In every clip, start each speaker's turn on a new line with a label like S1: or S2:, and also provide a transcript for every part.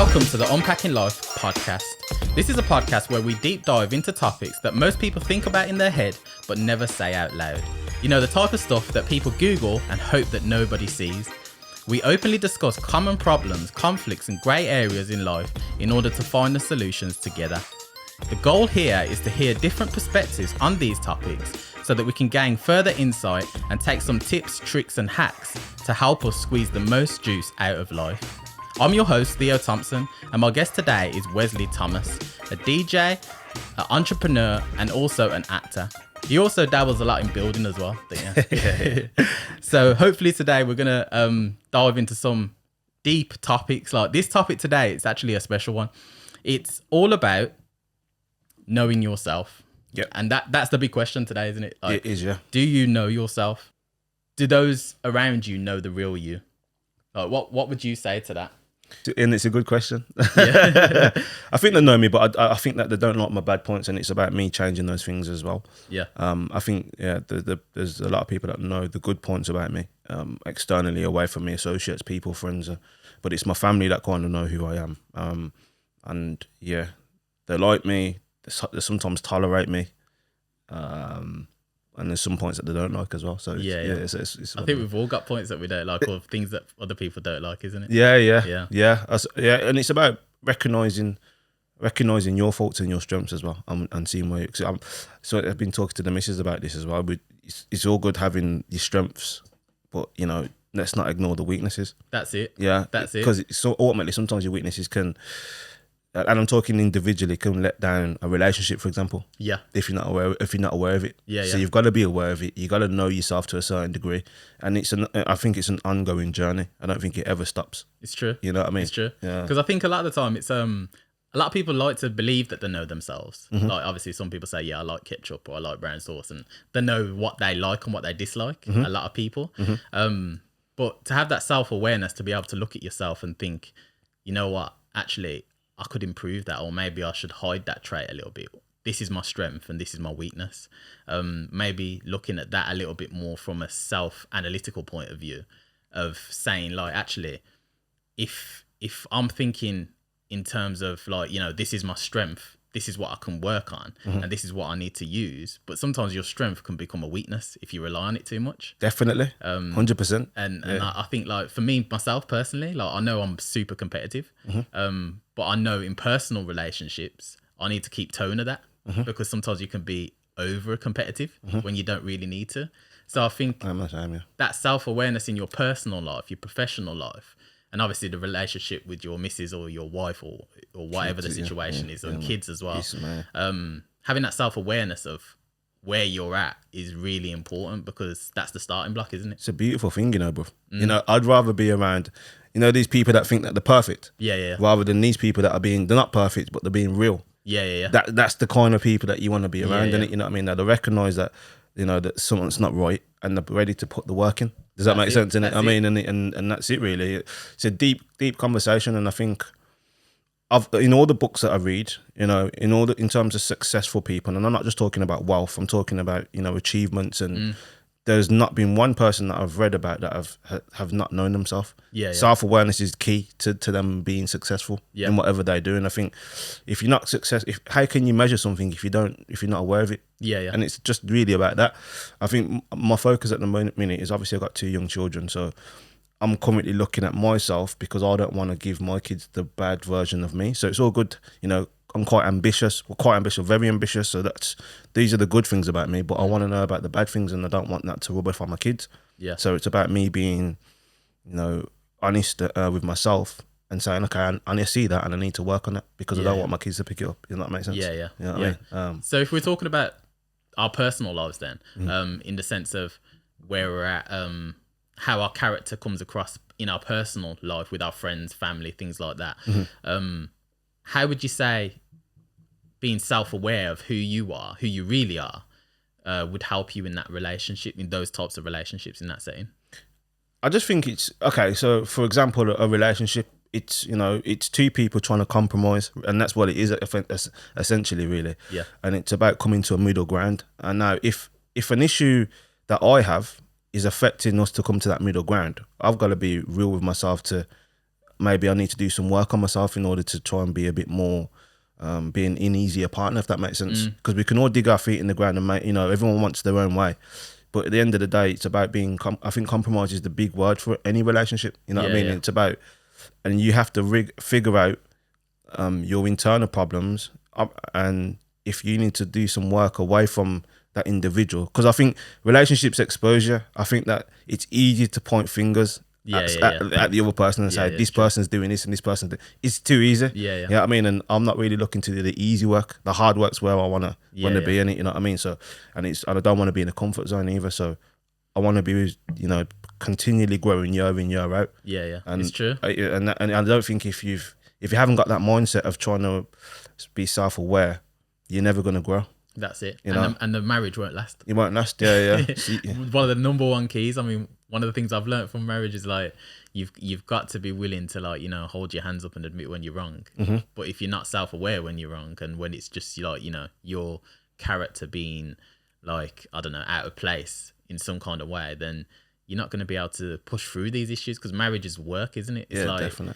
S1: Welcome to the Unpacking Life podcast. This is a podcast where we deep dive into topics that most people think about in their head but never say out loud. You know, the type of stuff that people Google and hope that nobody sees. We openly discuss common problems, conflicts and grey areas in life in order to find the solutions together. The goal here is to hear different perspectives on these topics so that we can gain further insight and take some tips, tricks and hacks to help us squeeze the most juice out of life. I'm your host, Theo Thompson, and my guest today is Wesley Thomas, a DJ, an entrepreneur, and also an actor. He also dabbles a lot in building as well. Yeah. So hopefully today we're going to dive into some deep topics. Like this topic today, it's actually a special one. It's all about knowing yourself.
S2: Yeah.
S1: And that's the big question today, isn't it? Like,
S2: it is, yeah.
S1: Do you know yourself? Do those around you know the real you? Like, what would you say to that?
S2: And it's a good question.
S1: Yeah.
S2: I think they know me, but I think that they don't like my bad points, and it's about me changing those things as well.
S1: Yeah.
S2: I think there's a lot of people that know the good points about me, externally, away from me, associates, people, friends, but it's my family that kind of know who I am. And yeah, they like me. They sometimes tolerate me. And there's some points that they don't like as well. So it's
S1: I think we've all got points that we don't like, or things that other people don't like, isn't it?
S2: Yeah. And it's about recognizing your faults and your strengths as well, and seeing where. So I've been talking to the missus about this as well. It's all good having your strengths, but you know, let's not ignore the weaknesses.
S1: That's it.
S2: Yeah,
S1: that's it.
S2: Because so ultimately, sometimes your weaknesses can. And I'm talking individually, can let down a relationship, for example. Yeah. If you're not aware of it.
S1: Yeah.
S2: So you've got to be aware of it. You got to know yourself to a certain degree, and I think it's an ongoing journey. I don't think it ever stops.
S1: It's true.
S2: You know what I mean?
S1: It's true.
S2: Yeah.
S1: Because I think a lot of the time it's a lot of people like to believe that they know themselves. Mm-hmm. Like obviously some people say, yeah, I like ketchup or I like brown sauce, and they know what they like and what they dislike. Mm-hmm. A lot of people. Mm-hmm. But to have that self-awareness, to be able to look at yourself and think, you know what, actually, I could improve that, or maybe I should hide that trait a little bit. This is my strength and this is my weakness. Maybe looking at that a little bit more from a self-analytical point of view, of saying like, actually, if I'm thinking in terms of like, you know, this is my strength, this is what I can work on, mm-hmm. and this is what I need to use. But sometimes your strength can become a weakness if you rely on it too much.
S2: Definitely, 100%.
S1: And I think like for me, myself personally, like I know I'm super competitive, mm-hmm. But I know in personal relationships, I need to keep tone of that, mm-hmm. because sometimes you can be over competitive, mm-hmm. when you don't really need to. So I think that self-awareness in your personal life, your professional life, and obviously the relationship with your missus or your wife or whatever the situation is, and kids as well. Having that self-awareness of where you're at is really important, because that's the starting block, isn't it? It's
S2: a beautiful thing, you know, bro. You know, I'd rather be around, you know, these people that think that they're perfect.
S1: Yeah.
S2: Rather than these people that they're not perfect, but they're being real.
S1: Yeah.
S2: That's the kind of people that you want to be around, innit? You know what I mean? That they recognise that, you know, that someone's not right and they're ready to put the work in. Does that make sense? I mean, and that's it really. It's a deep conversation, and I think in all the books that I read, you know, in terms of successful people, and I'm not just talking about wealth, I'm talking about, you know, achievements, and there's not been one person that I've read about that have not known themselves. Self-awareness is key to them being successful in whatever they do. And I think if you're not how can you measure something if you're not aware of it? And it's just really about that. I think my focus at the minute is, obviously I've got 2 young children, so I'm currently looking at myself, because I don't want to give my kids the bad version of me. So it's all good, you know. I'm quite ambitious, very ambitious. So these are the good things about me, but I want to know about the bad things, and I don't want that to rub off on my kids. Yeah. So it's about me being, you know, honest with myself and saying, okay, I need to see that and I need to work on it, because I don't want my kids to pick it up. You know what makes sense?
S1: Yeah.
S2: You know what I mean?
S1: So if we're talking about our personal lives then, in the sense of where we're at, how our character comes across in our personal life with our friends, family, things like that. Mm-hmm. How would you say being self-aware of who you are, who you really are, would help you in that relationship, in those types of relationships, in that setting?
S2: I just think it's okay. So, for example, a relationship, it's, you know, it's 2 people trying to compromise, and that's what it is essentially, really. Yeah. And it's about coming to a middle ground. And now, if an issue that I have is affecting us to come to that middle ground, I've got to be real with myself to maybe I need to do some work on myself in order to try and be a bit more being an easier partner, if that makes sense. Because we can all dig our feet in the ground and make, you know, everyone wants their own way. But at the end of the day, it's about being, I think compromise is the big word for any relationship. You know what I mean? It's about, and you have to figure out your internal problems, and if you need to do some work away from that individual. Because I think relationships exposure, I think that it's easy to point fingers at the other person and say, this person's doing this and this person's doing. It's too easy. You know what I mean? And I'm not really looking to do the easy work. The hard work's where I want to be in it, you know what I mean? So, and I don't want to be in a comfort zone either. So I want to be, you know, continually growing year in, year out.
S1: And it's true.
S2: And I don't think if you haven't got that mindset of trying to be self-aware, you're never going to grow.
S1: That's it.
S2: You know?
S1: And the marriage won't last.
S2: It won't last, yeah.
S1: One of the number one keys, I mean, one of the things I've learned from marriage is like, you've got to be willing to, like, you know, hold your hands up and admit when you're wrong. But if you're not self-aware when you're wrong, and when it's just like, you know, your character being like, I don't know, out of place in some kind of way, then you're not going to be able to push through these issues, because marriage is work, isn't it? It's like, definitely.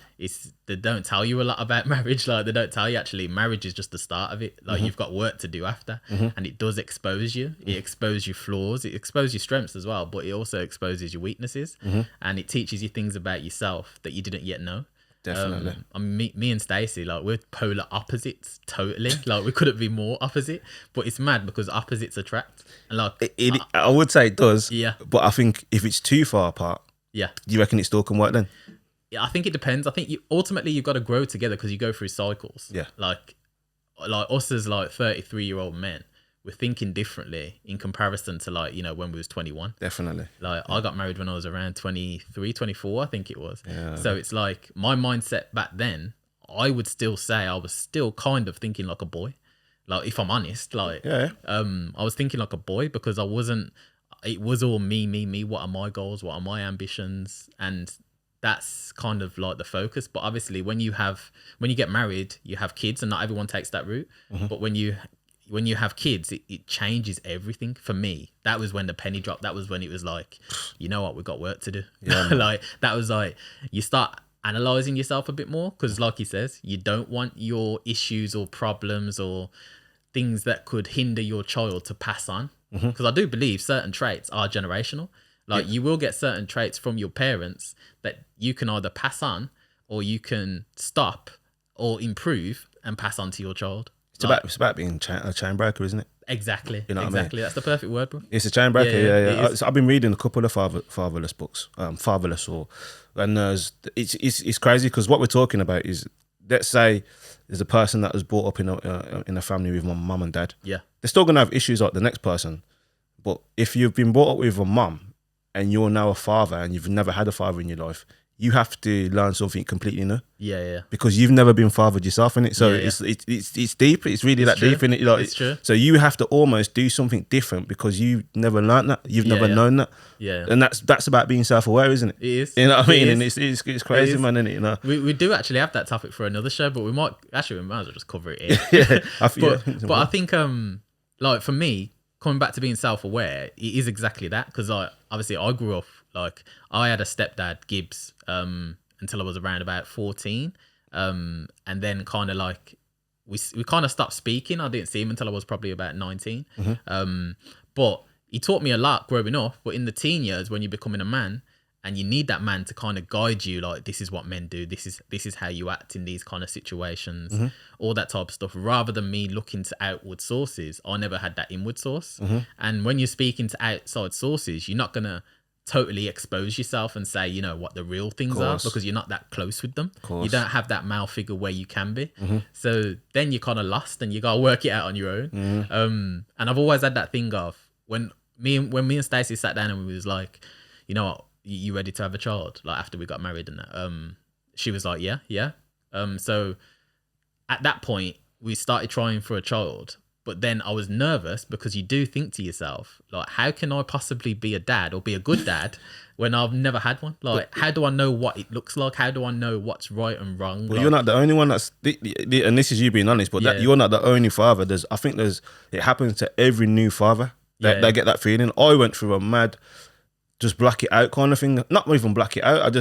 S1: They don't tell you a lot about marriage. Like, they don't tell you actually marriage is just the start of it. Like, you've got work to do after, and it does expose you. It exposes your flaws. It exposes your strengths as well, but it also exposes your weaknesses, and it teaches you things about yourself that you didn't yet know.
S2: Definitely.
S1: I mean, me and Stacey, like, we're polar opposites, totally. Like, we couldn't be more opposite, but it's mad because opposites attract. And like,
S2: I would say it does.
S1: Yeah.
S2: But I think if it's too far apart, do you reckon it still can work then?
S1: Yeah, I think it depends. I think you've got to grow together, because you go through cycles.
S2: Yeah.
S1: Like us as like 33-year-old men, we're thinking differently in comparison to, like, you know, when we was 21.
S2: Definitely.
S1: Like, I got married when I was around 23, 24, I think it was. Yeah. So it's like my mindset back then, I would still say I was still kind of thinking like a boy. Like, if I'm honest, like, I was thinking like a boy, because it was all me. What are my goals? What are my ambitions? And that's kind of like the focus. But obviously when you get married, you have kids, and not everyone takes that route. But when you have kids, it changes everything. For me, that was when the penny dropped. That was when it was like, you know what, we've got work to do. Like, that was like, you start analyzing yourself a bit more, because like he says, you don't want your issues or problems or things that could hinder your child to pass on. Because I do believe certain traits are generational. Like, you will get certain traits from your parents that you can either pass on, or you can stop or improve and pass on to your child.
S2: It's about being a chain breaker, isn't it?
S1: Exactly.
S2: You know what I mean?
S1: That's the perfect word, bro.
S2: It's a chain breaker, yeah. So I've been reading a couple of fatherless books, and it's crazy, because what we're talking about is, let's say there's a person that was brought up in a family with mum and dad.
S1: Yeah,
S2: they're still gonna have issues like the next person, but if you've been brought up with a mum and you're now a father and you've never had a father in your life, you have to learn something completely new.
S1: Yeah.
S2: Because you've never been fathered yourself, innit? So it's deep. It's really that deep, innit? Like, it's true. So you have to almost do something different, because you've never learned that. You've never known that.
S1: Yeah.
S2: And that's about being self-aware, isn't it?
S1: It is.
S2: You know what I mean? And it's crazy, man, isn't it? You know.
S1: We do actually have that topic for another show, but we might as well just cover it here. But I think like, for me, coming back to being self-aware, it is exactly that. Because obviously I grew up, like, I had a stepdad, Gibbs, until I was around about 14. And then kind of like, we kind of stopped speaking. I didn't see him until I was probably about 19. But he taught me a lot growing up. But in the teen years, when you're becoming a man, and you need that man to kind of guide you, like, this is what men do, this is how you act in these kind of situations, all that type of stuff, rather than me looking to outward sources. I never had that inward source. And when you're speaking to outside sources, you're not going to totally expose yourself and say, you know, what the real things are, because you're not that close with them. You don't have that male figure where you can be. So then you're kind of lost, and you got to work it out on your own. And I've always had that thing of, when me and Stacey sat down and we was like, you know what, you ready to have a child? Like, after we got married and that, she was like, yeah. So at that point, we started trying for a child. But then I was nervous, because you do think to yourself, like, how can I possibly be a dad or be a good dad when I've never had one? Like, how do I know what it looks like? How do I know what's right and wrong?
S2: Well, you're not the only one and this is you being honest, but you're not the only father. It happens to every new father. They get that feeling. I went through a mad, just black it out kind of thing. Not even black it out.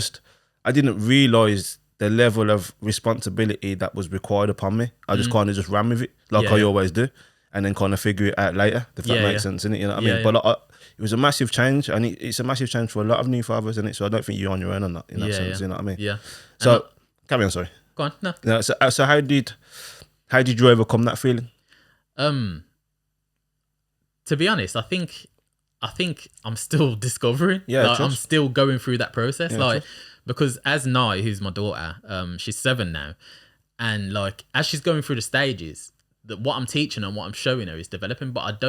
S2: I didn't realise the level of responsibility that was required upon me. I just kind of just ran with it like I always do, and then kind of figure it out later, if that makes sense, innit? You know what I mean? But it was a massive change, and it's a massive change for a lot of new fathers, innit? So I don't think you're on your own on that, in that sense, you know what I mean?
S1: Yeah.
S2: So, carry on, sorry.
S1: Go on, no.
S2: Yeah, so how did you overcome that feeling?
S1: To be honest, I think I'm still discovering.
S2: Yeah,
S1: like, I'm still going through that process. Because as Nai, who's my daughter, she's 7 now, and like as she's going through the stages, that what I'm teaching her and what I'm showing her is developing. But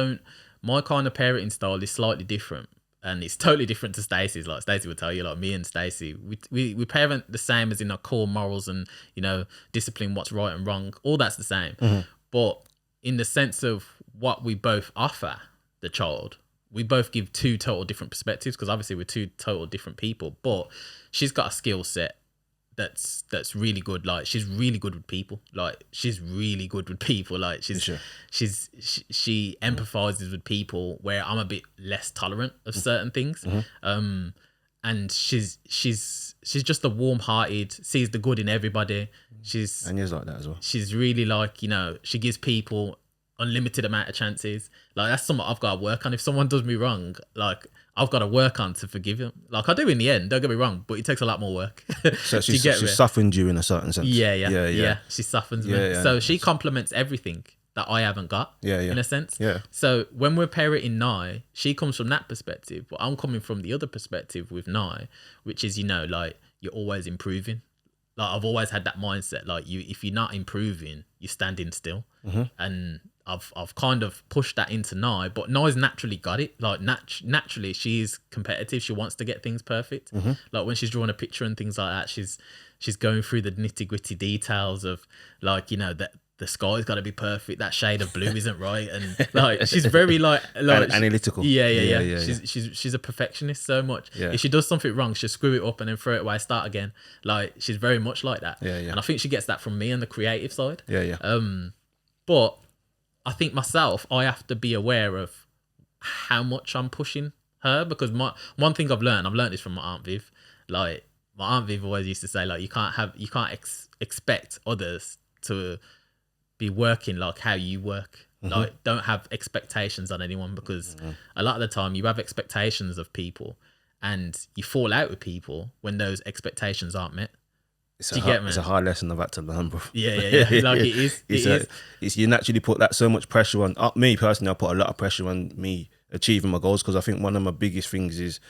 S1: my kind of parenting style is slightly different, and it's totally different to Stacey's. Like Stacey would tell you, like me and Stacey, we parent the same as in our core morals and discipline, what's right and wrong. All that's the same, but in the sense of what we both offer the child, we both give 2 total different perspectives, because obviously we're 2 total different people. But she's got a skill set that's really good. Like she's really good with people. Like she empathizes with people, where I'm a bit less tolerant of certain things. And she's just a warm-hearted, sees the good in everybody.
S2: And you're like that as well.
S1: She's really like, she gives people unlimited amount of chances. Like that's something I've got to work on. If someone does me wrong, like I've got to work on to forgive them. Like I do in the end, don't get me wrong, but it takes a lot more work.
S2: So she's softened you in a certain sense.
S1: Yeah. She softens me. So she complements everything that I haven't got, in a sense.
S2: Yeah.
S1: So when we're parenting Nai, she comes from that perspective, but I'm coming from the other perspective with Nai, which is, like you're always improving. Like I've always had that mindset. Like if you're not improving, you're standing still. And I've kind of pushed that into Nai, but Nai's naturally got it. Like naturally, she's competitive. She wants to get things perfect. Like when she's drawing a picture and things like that, she's going through the nitty gritty details of like that the sky's got to be perfect. That shade of blue isn't right, and like she's very like
S2: analytical.
S1: Yeah. She's a perfectionist so much. If she does something wrong, she'll screw it up and then throw it away, start again. Like she's very much like that. And I think she gets that from me on the creative side. But I think myself, I have to be aware of how much I'm pushing her, because one thing I've learned this from my Aunt Viv. Like my Aunt Viv always used to say, like you can't expect others to be working like how you work. Like don't have expectations on anyone, because a lot of the time you have expectations of people and you fall out with people when those expectations aren't met.
S2: It's a hard lesson I've had to learn, bro.
S1: Yeah. Like it is.
S2: You naturally put that so much pressure on. Me personally, I put a lot of pressure on me achieving my goals, because I think one of my biggest things is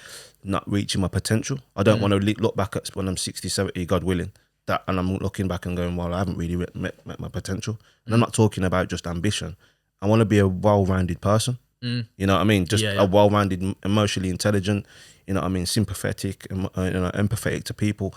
S2: not reaching my potential. I don't want to look back at when I'm 60, 70, God willing, and I'm looking back and going, well, I haven't really met my potential. And I'm not talking about just ambition. I want to be a well-rounded person. You know what I mean? Just a well-rounded, emotionally intelligent, you know what I mean, sympathetic, empathetic to people.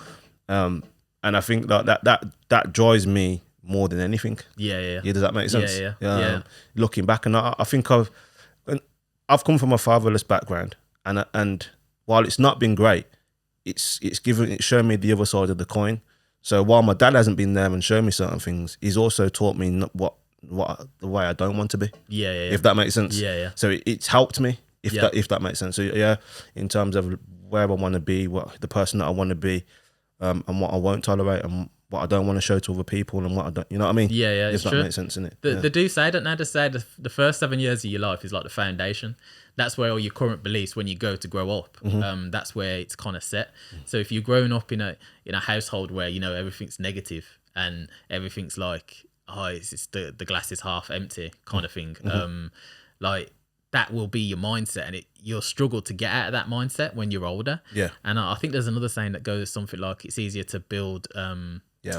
S2: And I think that drives me more than anything. Yeah. Does that make sense?
S1: Yeah.
S2: Looking back, and I think I've come from a fatherless background, and while it's not been great, it's shown me the other side of the coin. So while my dad hasn't been there and shown me certain things, he's also taught me what the way I don't want to be. Yeah. If that makes sense.
S1: Yeah.
S2: So it's helped me. If that makes sense. So in terms of where I want to be, what the person that I want to be. And what I won't tolerate, and what I don't want to show to other people, and what I don't, you know what I mean?
S1: Yeah,
S2: if that makes sense, innit?
S1: They do say, don't they? They say the first 7 years of your life is like the foundation. That's where all your current beliefs, when you go to grow up, that's where it's kind of set. So if you're growing up in a household where everything's negative and everything's like, it's the glass is half empty kind of thing, like that will be your mindset, and you'll struggle to get out of that mindset when you're older. Yeah. And I think there's another saying that goes something like, it's easier to build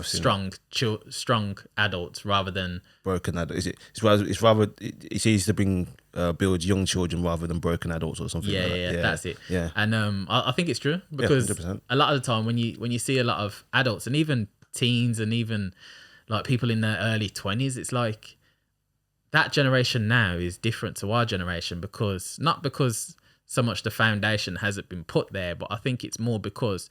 S1: strong adults rather than
S2: broken adults. It's easier to build young children rather than broken adults or something.
S1: Yeah, that's it. Yeah. And I think it's true, because a lot of the time when you see a lot of adults and even teens and even like people in their early 20s, it's like that generation now is different to our generation, not because so much the foundation hasn't been put there, but I think it's more because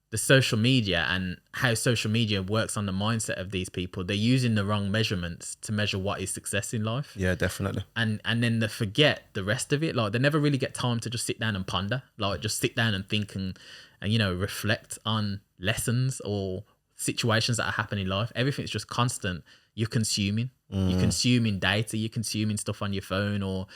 S1: the social media and how social media works on the mindset of these people, they're using the wrong measurements to measure what is success in life.
S2: Yeah, definitely.
S1: And then they forget the rest of it. Like they never really get time to just sit down and ponder, like just sit down and think and reflect on lessons or situations that are happening in life. Everything's just constant. You're consuming. You're consuming data. You're consuming stuff on your phone, or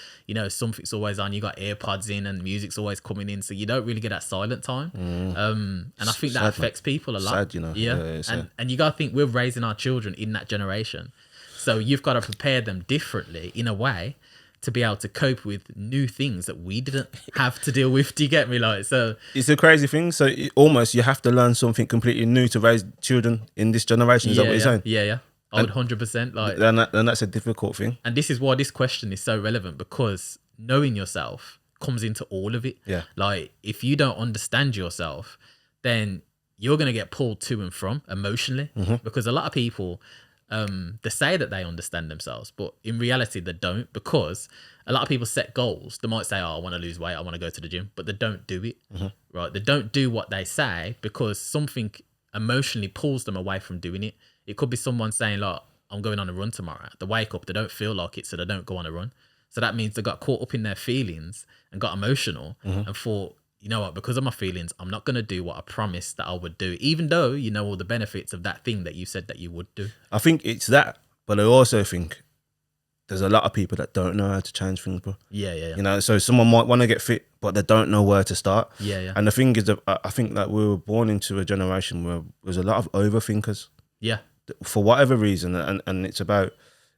S1: something's always on. You got AirPods in, and music's always coming in, so you don't really get that silent time. And I think that affects people a lot.
S2: Sad,
S1: Yeah, and you gotta think we're raising our children in that generation, so you've got to prepare them differently in a way to be able to cope with new things that we didn't have to deal with. Do you get me? Like, so
S2: it's a crazy thing. So almost you have to learn something completely new to raise children in this generation. Is that what you're saying?
S1: Yeah. I would 100% like.
S2: And that's a difficult thing.
S1: And this is why this question is so relevant, because knowing yourself comes into all of it.
S2: Yeah.
S1: Like, if you don't understand yourself, then you're going to get pulled to and from emotionally, because a lot of people, they say that they understand themselves, but in reality they don't, because a lot of people set goals. They might say, I want to lose weight, I want to go to the gym, but they don't do it. Right? They don't do what they say because something emotionally pulls them away from doing it. It could be someone saying, like, I'm going on a run tomorrow. They wake up, they don't feel like it, so they don't go on a run. So that means they got caught up in their feelings and got emotional and thought, you know what, because of my feelings, I'm not going to do what I promised that I would do, even though you know all the benefits of that thing that you said that you would do.
S2: I think it's that, but I also think there's a lot of people that don't know how to change things, bro.
S1: Yeah.
S2: So someone might want to get fit, but they don't know where to start.
S1: Yeah.
S2: And the thing is that I think that we were born into a generation where there's a lot of overthinkers.
S1: Yeah.
S2: For whatever reason, and it's about,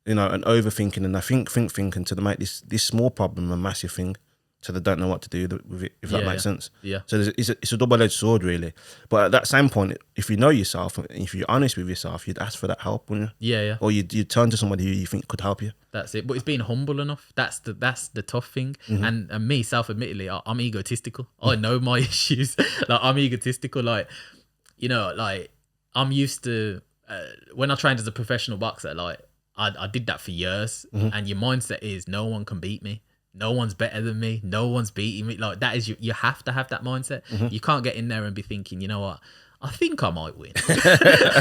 S2: an overthinking, and I thinking to make this small problem a massive thing, so they don't know what to do with it, if that makes sense.
S1: Yeah.
S2: So it's a double-edged sword, really. But at that same point, if you know yourself, and if you're honest with yourself, you'd ask for that help, wouldn't you?
S1: Yeah.
S2: Or you'd turn to somebody who you think could help you.
S1: That's it. But it's being humble enough. That's the tough thing. And me, self-admittedly, I'm egotistical. I know my issues. Like, I'm egotistical. Like, like, I'm used to, when I trained as a professional boxer, like, I did that for years. And your mindset is, no one can beat me. No one's better than me. No one's beating me. Like, that is, you have to have that mindset. You can't get in there and be thinking, you know what, I think I might win.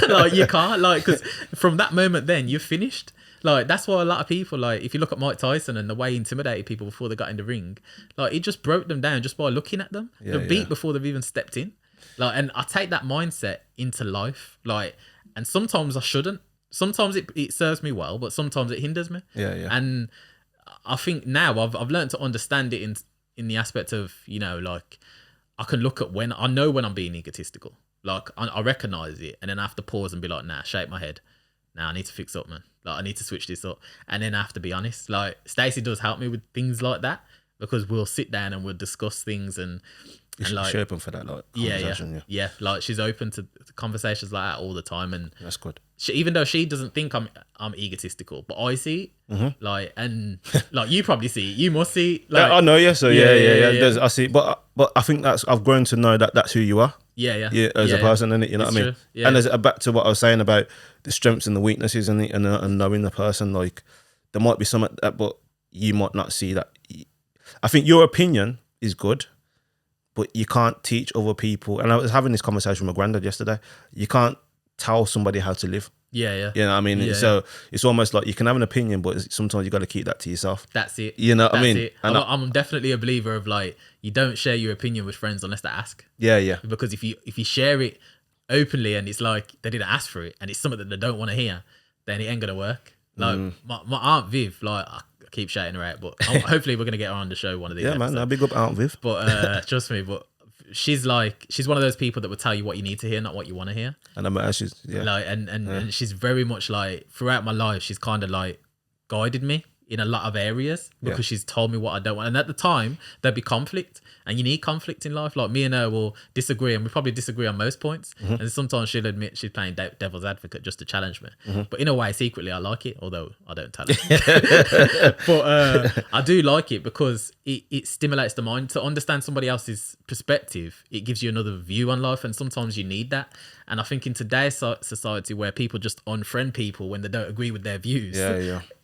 S1: Like, you can't, like, because from that moment then, you're finished. Like, that's why a lot of people, like, if you look at Mike Tyson and the way he intimidated people before they got in the ring, like, he just broke them down just by looking at them. They're beat before they've even stepped in. Like, and I take that mindset into life. Like, and sometimes I shouldn't. Sometimes it serves me well, but sometimes it hinders me.
S2: Yeah.
S1: And I think now I've learned to understand it in the aspect of, like, I can look at when I know when I'm being egotistical. Like, I recognize it, and then I have to pause and be like, nah, shake my head. Nah, I need to fix up, man. Like, I need to switch this up. And then I have to be honest. Like, Stacey does help me with things like that, because we'll sit down and we'll discuss things and like,
S2: she's open for that, like, conversation.
S1: Yeah. Like, she's open to conversations like that all the time, and
S2: that's good.
S1: Even though she doesn't think I'm egotistical, but I see it. Like, and like, you probably see it. You must see it. Like,
S2: I know, yeah. So yeah. I see it. But I think I've grown to know that that's who you are.
S1: Yeah.
S2: As a person, innit? You know what I mean?
S1: True. Yeah.
S2: And as back to what I was saying about the strengths and the weaknesses, and knowing the person, like, there might be some that, but you might not see that. I think your opinion is good, but you can't teach other people. And I was having this conversation with my granddad yesterday. You can't tell somebody how to live.
S1: Yeah.
S2: You know what I mean? So it's almost like you can have an opinion, but sometimes you got to keep that to yourself.
S1: That's it.
S2: You know what I mean?
S1: It. And I'm definitely a believer of, like, you don't share your opinion with friends unless they ask. Yeah. Because if you share it openly and it's like they didn't ask for it and it's something that they don't want to hear, then it ain't gonna work. Like, my Aunt Viv, like, I keep shouting her out, but hopefully we're gonna get her on the show one of these episodes.
S2: Man, I'll big up Aunt Viv.
S1: But trust me, but she's one of those people that will tell you what you need to hear, not what you want to hear. And and she's very much like, throughout my life, she's kind of like guided me in a lot of areas because she's told me what I don't want. And at the time, there'd be conflict, and you need conflict in life. Like, me and her will disagree, and we probably disagree on most points. And sometimes she'll admit she's playing devil's advocate just to challenge me. But in a way, secretly, I like it, although I don't tell her. But I do like it because it stimulates the mind to understand somebody else's perspective. It gives you another view on life, and sometimes you need that. And I think in today's society, where people just unfriend people when they don't agree with their views,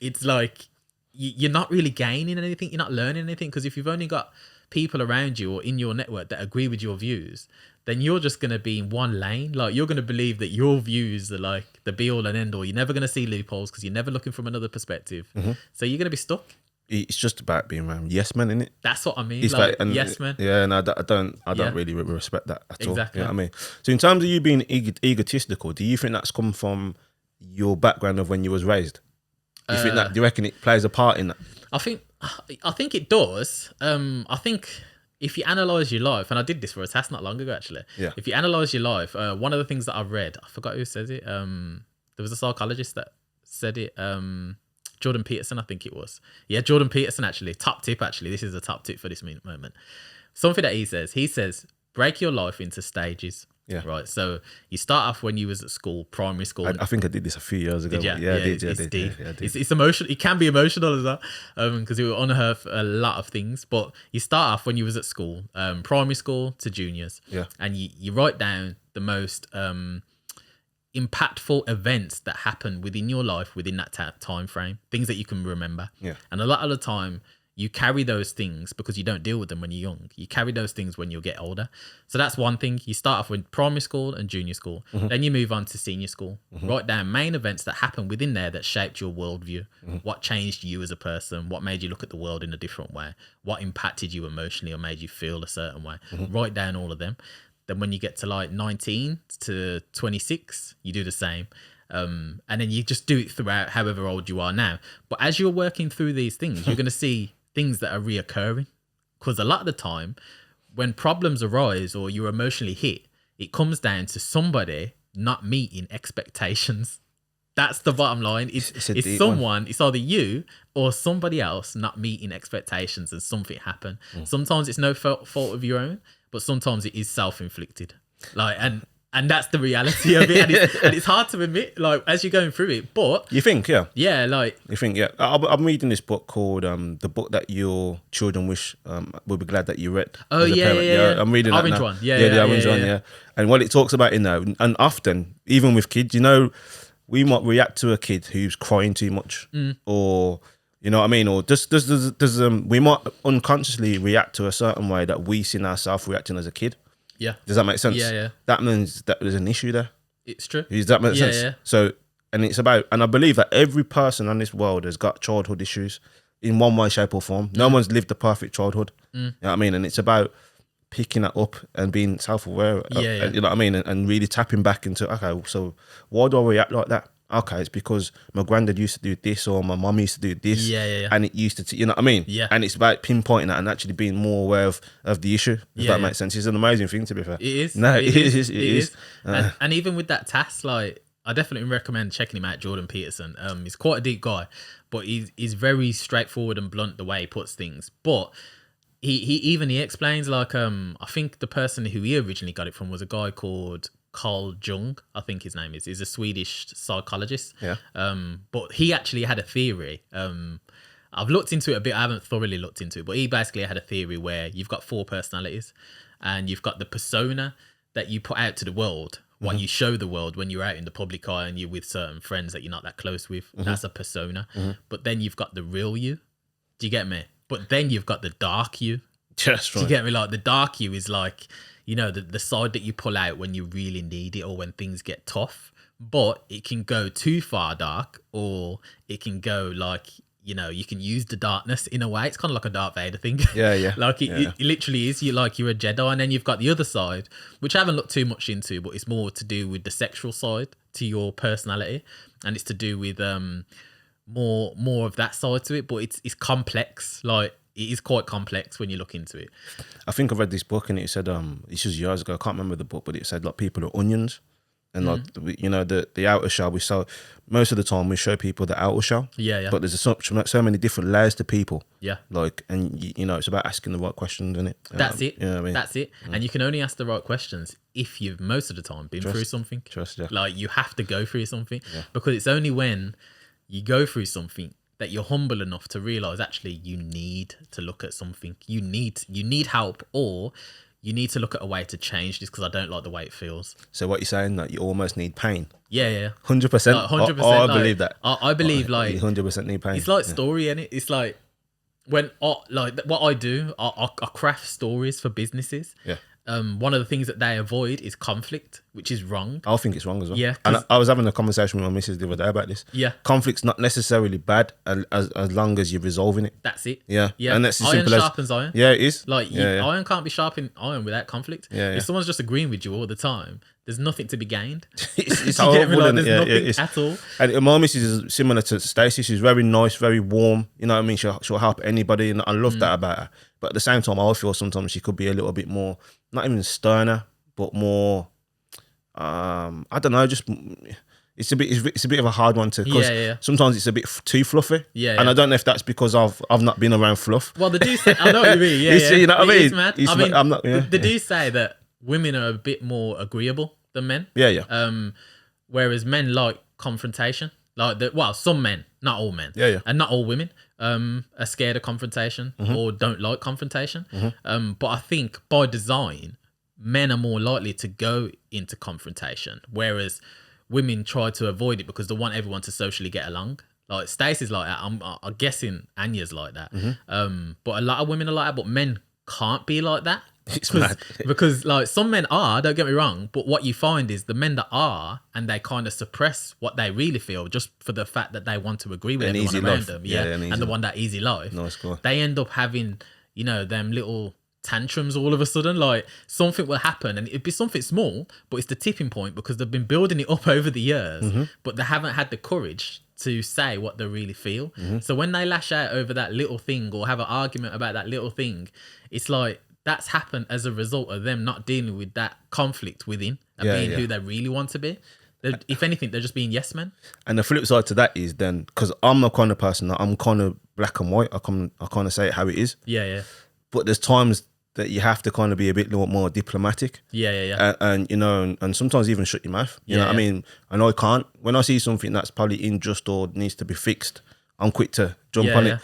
S1: it's like, you're not really gaining anything. You're not learning anything, because if you've only got people around you or in your network that agree with your views, then you're just going to be in one lane. Like, you're going to believe that your views are like the be all and end all. You're never going to see loopholes because you're never looking from another perspective. So you're going to be stuck.
S2: it's just about being around yes men, isn't it?
S1: That's what I mean.
S2: It's
S1: like
S2: and,
S1: yes man.
S2: Yeah, and I don't really respect that at all.
S1: Exactly.
S2: You know what I mean? So in terms of you being egotistical, do you think that's come from your background of when you was raised? Do you reckon it plays a part in that?
S1: I think it does. I think if you analyze your life, and I did this for a test not long ago actually.
S2: Yeah.
S1: If you analyze your life, one of the things that I've read, I forgot who says it. There was a psychologist that said it. Jordan Peterson, I think it was. Yeah, Jordan Peterson actually. Top tip actually. This is a top tip for this moment. Something that he says, break your life into stages.
S2: Yeah.
S1: Right. So you start off when you was at school, primary school.
S2: I think I did this a few years ago.
S1: Did you?
S2: Yeah, I did.
S1: It's
S2: I
S1: deep.
S2: did.
S1: It's emotional. It can be emotional as well, because it will unearth a lot of things. But you start off when you was at school, primary school to juniors.
S2: Yeah.
S1: And you write down the most impactful events that happen within your life within that time frame, things that you can remember.
S2: Yeah.
S1: And a lot of the time, you carry those things because you don't deal with them when you're young. You carry those things when you get older. So that's one thing. You start off with primary school and junior school.
S2: Mm-hmm.
S1: Then you move on to senior school. Mm-hmm. Write down main events that happen within there that shaped your worldview. Mm-hmm. What changed you as a person? What made you look at the world in a different way? What impacted you emotionally or made you feel a certain way? Mm-hmm. Write down all of them. Then when you get to like 19 to 26, you do the same. And then you just do it throughout however old you are now. But as you're working through these things, you're going to see things that are reoccurring, because a lot of the time when problems arise or you're emotionally hit, it comes down to somebody not meeting expectations. That's the bottom line. It's someone, it's either you or somebody else not meeting expectations and something happened. Sometimes it's no fault of your own, but sometimes it is self-inflicted. Like, and that's the reality of it. And it's hard to admit, like, as you're going through it. But
S2: you think, yeah.
S1: Yeah, like...
S2: You think, yeah. I'm reading this book called The Book That Your Children Wish Will Be Glad That You Read.
S1: Oh, yeah.
S2: I'm reading that
S1: orange
S2: now.
S1: one.
S2: The orange one, yeah. And what it talks about in there, and often, even with kids, you know, we might react to a kid who's crying too much or... You know what I mean? Or we might unconsciously react to a certain way that we seen ourselves reacting as a kid.
S1: Yeah.
S2: Does that make sense?
S1: Yeah.
S2: That means that there's an issue there.
S1: It's true.
S2: Does that make sense?
S1: Yeah.
S2: So, and it's about, and I believe that every person on this world has got childhood issues in one way, shape or form. No one's lived a perfect childhood. You know what I mean? And it's about picking that up and being self-aware. You know what I mean? And really tapping back into, okay, so why do I react like that? Okay, it's because my granddad used to do this or my mum used to do this.
S1: Yeah.
S2: And it used to, you know what I mean?
S1: Yeah.
S2: And it's about pinpointing that and actually being more aware of the issue, if that makes sense. It's an amazing thing, to be fair.
S1: It is.
S2: No, it is.
S1: And even with that task, like, I definitely recommend checking him out, Jordan Peterson. He's quite a deep guy, but he's very straightforward and blunt the way he puts things. But he explains, like, I think the person who he originally got it from was a guy called Carl Jung, I think his name is. He's a Swedish psychologist.
S2: Yeah.
S1: But he actually had a theory. I've looked into it a bit. I haven't thoroughly looked into it, but he basically had a theory where you've got 4 personalities, and you've got the persona that you put out to the world, what you show the world when you're out in the public eye and you're with certain friends that you're not that close with. That's a persona. But then you've got the real you. Do you get me? But then you've got the dark you.
S2: Just right.
S1: Do you get me? Like, the dark you is like, you know, the side that you pull out when you really need it or when things get tough. But it can go too far dark, or it can go like, you know, you can use the darkness in a way. It's kind of like a Darth Vader thing.
S2: Yeah.
S1: Like it literally is. You're a Jedi, and then you've got the other side, which I haven't looked too much into, but it's more to do with the sexual side to your personality, and it's to do with more of that side to it. But it's complex. Like, it is quite complex when you look into it.
S2: I think I read this book and it said, this was years ago, I can't remember the book, but it said like people are onions. And like, you know, the outer shell, most of the time we show people the outer shell.
S1: Yeah.
S2: But there's so many different layers to people.
S1: Yeah.
S2: Like, and you know, it's about asking the right questions, isn't it?
S1: That's it.
S2: You know what I mean?
S1: That's it. And you can only ask the right questions if you've most of the time been through something.
S2: Yeah.
S1: Like, you have to go through something because it's only when you go through something that you're humble enough to realize actually you need to look at something. You need help, or you need to look at a way to change this because I don't like the way it feels.
S2: So what you're saying, that you almost need pain?
S1: Yeah.
S2: 100%.
S1: Like, 100%.
S2: I believe that.
S1: I believe like
S2: you 100% need pain.
S1: It's like story, innit? It's like when like what I do, I craft stories for businesses.
S2: Yeah.
S1: One of the things that they avoid is conflict, which is wrong.
S2: I think it's wrong as well.
S1: Yeah,
S2: and I was having a conversation with my missus the other day about this.
S1: Yeah,
S2: conflict's not necessarily bad as long as you're resolving it.
S1: That's it.
S2: Yeah,
S1: and
S2: that's as
S1: iron
S2: simple
S1: sharpens iron.
S2: Yeah, it is.
S1: Like iron can't be sharpening iron without conflict. If someone's just agreeing with you all the time, there's nothing to be gained.
S2: It's horrible.
S1: Like, there's nothing at all.
S2: And my missus is similar to Stacey. She's very nice, very warm. You know what I mean? She'll help anybody, and I love that about her. But at the same time, I feel sometimes she could be a little bit more, not even sterner, but more, I don't know, just it's a bit of a hard one to, because sometimes it's a bit too fluffy. And I don't know if that's because I've not been around fluff.
S1: Well, they do say, I know what you mean.
S2: You know what I mean?
S1: It's mad. I mean, I'm not, they do say that women are a bit more agreeable than men. Whereas men like confrontation. Like some men, not all men, and not all women, are scared of confrontation or don't like confrontation. But I think by design, men are more likely to go into confrontation, whereas women try to avoid it because they want everyone to socially get along. Like Stacey's like that. I'm guessing Anya's like that. But a lot of women are like that, but men can't be like that.
S2: It's mad.
S1: Because like some men are, don't get me wrong, but what you find is the men that are, and they kind of suppress what they really feel just for the fact that they want to agree with everyone around them. And they want that easy life.
S2: Nice, cool.
S1: They end up having, them little tantrums all of a sudden. Like something will happen and it'd be something small, but it's the tipping point because they've been building it up over the years, but they haven't had the courage to say what they really feel. So when they lash out over that little thing or have an argument about that little thing, it's like, that's happened as a result of them not dealing with that conflict within and being who they really want to be. If anything, they're just being yes men. And
S2: the flip side to that is then, because I'm the kind of person that I'm kind of black and white. I kind of say it how it is. But there's times that you have to kind of be a bit more diplomatic. And and sometimes even shut your mouth. You know what I mean? And I can't. When I see something that's probably unjust or needs to be fixed, I'm quick to jump on it.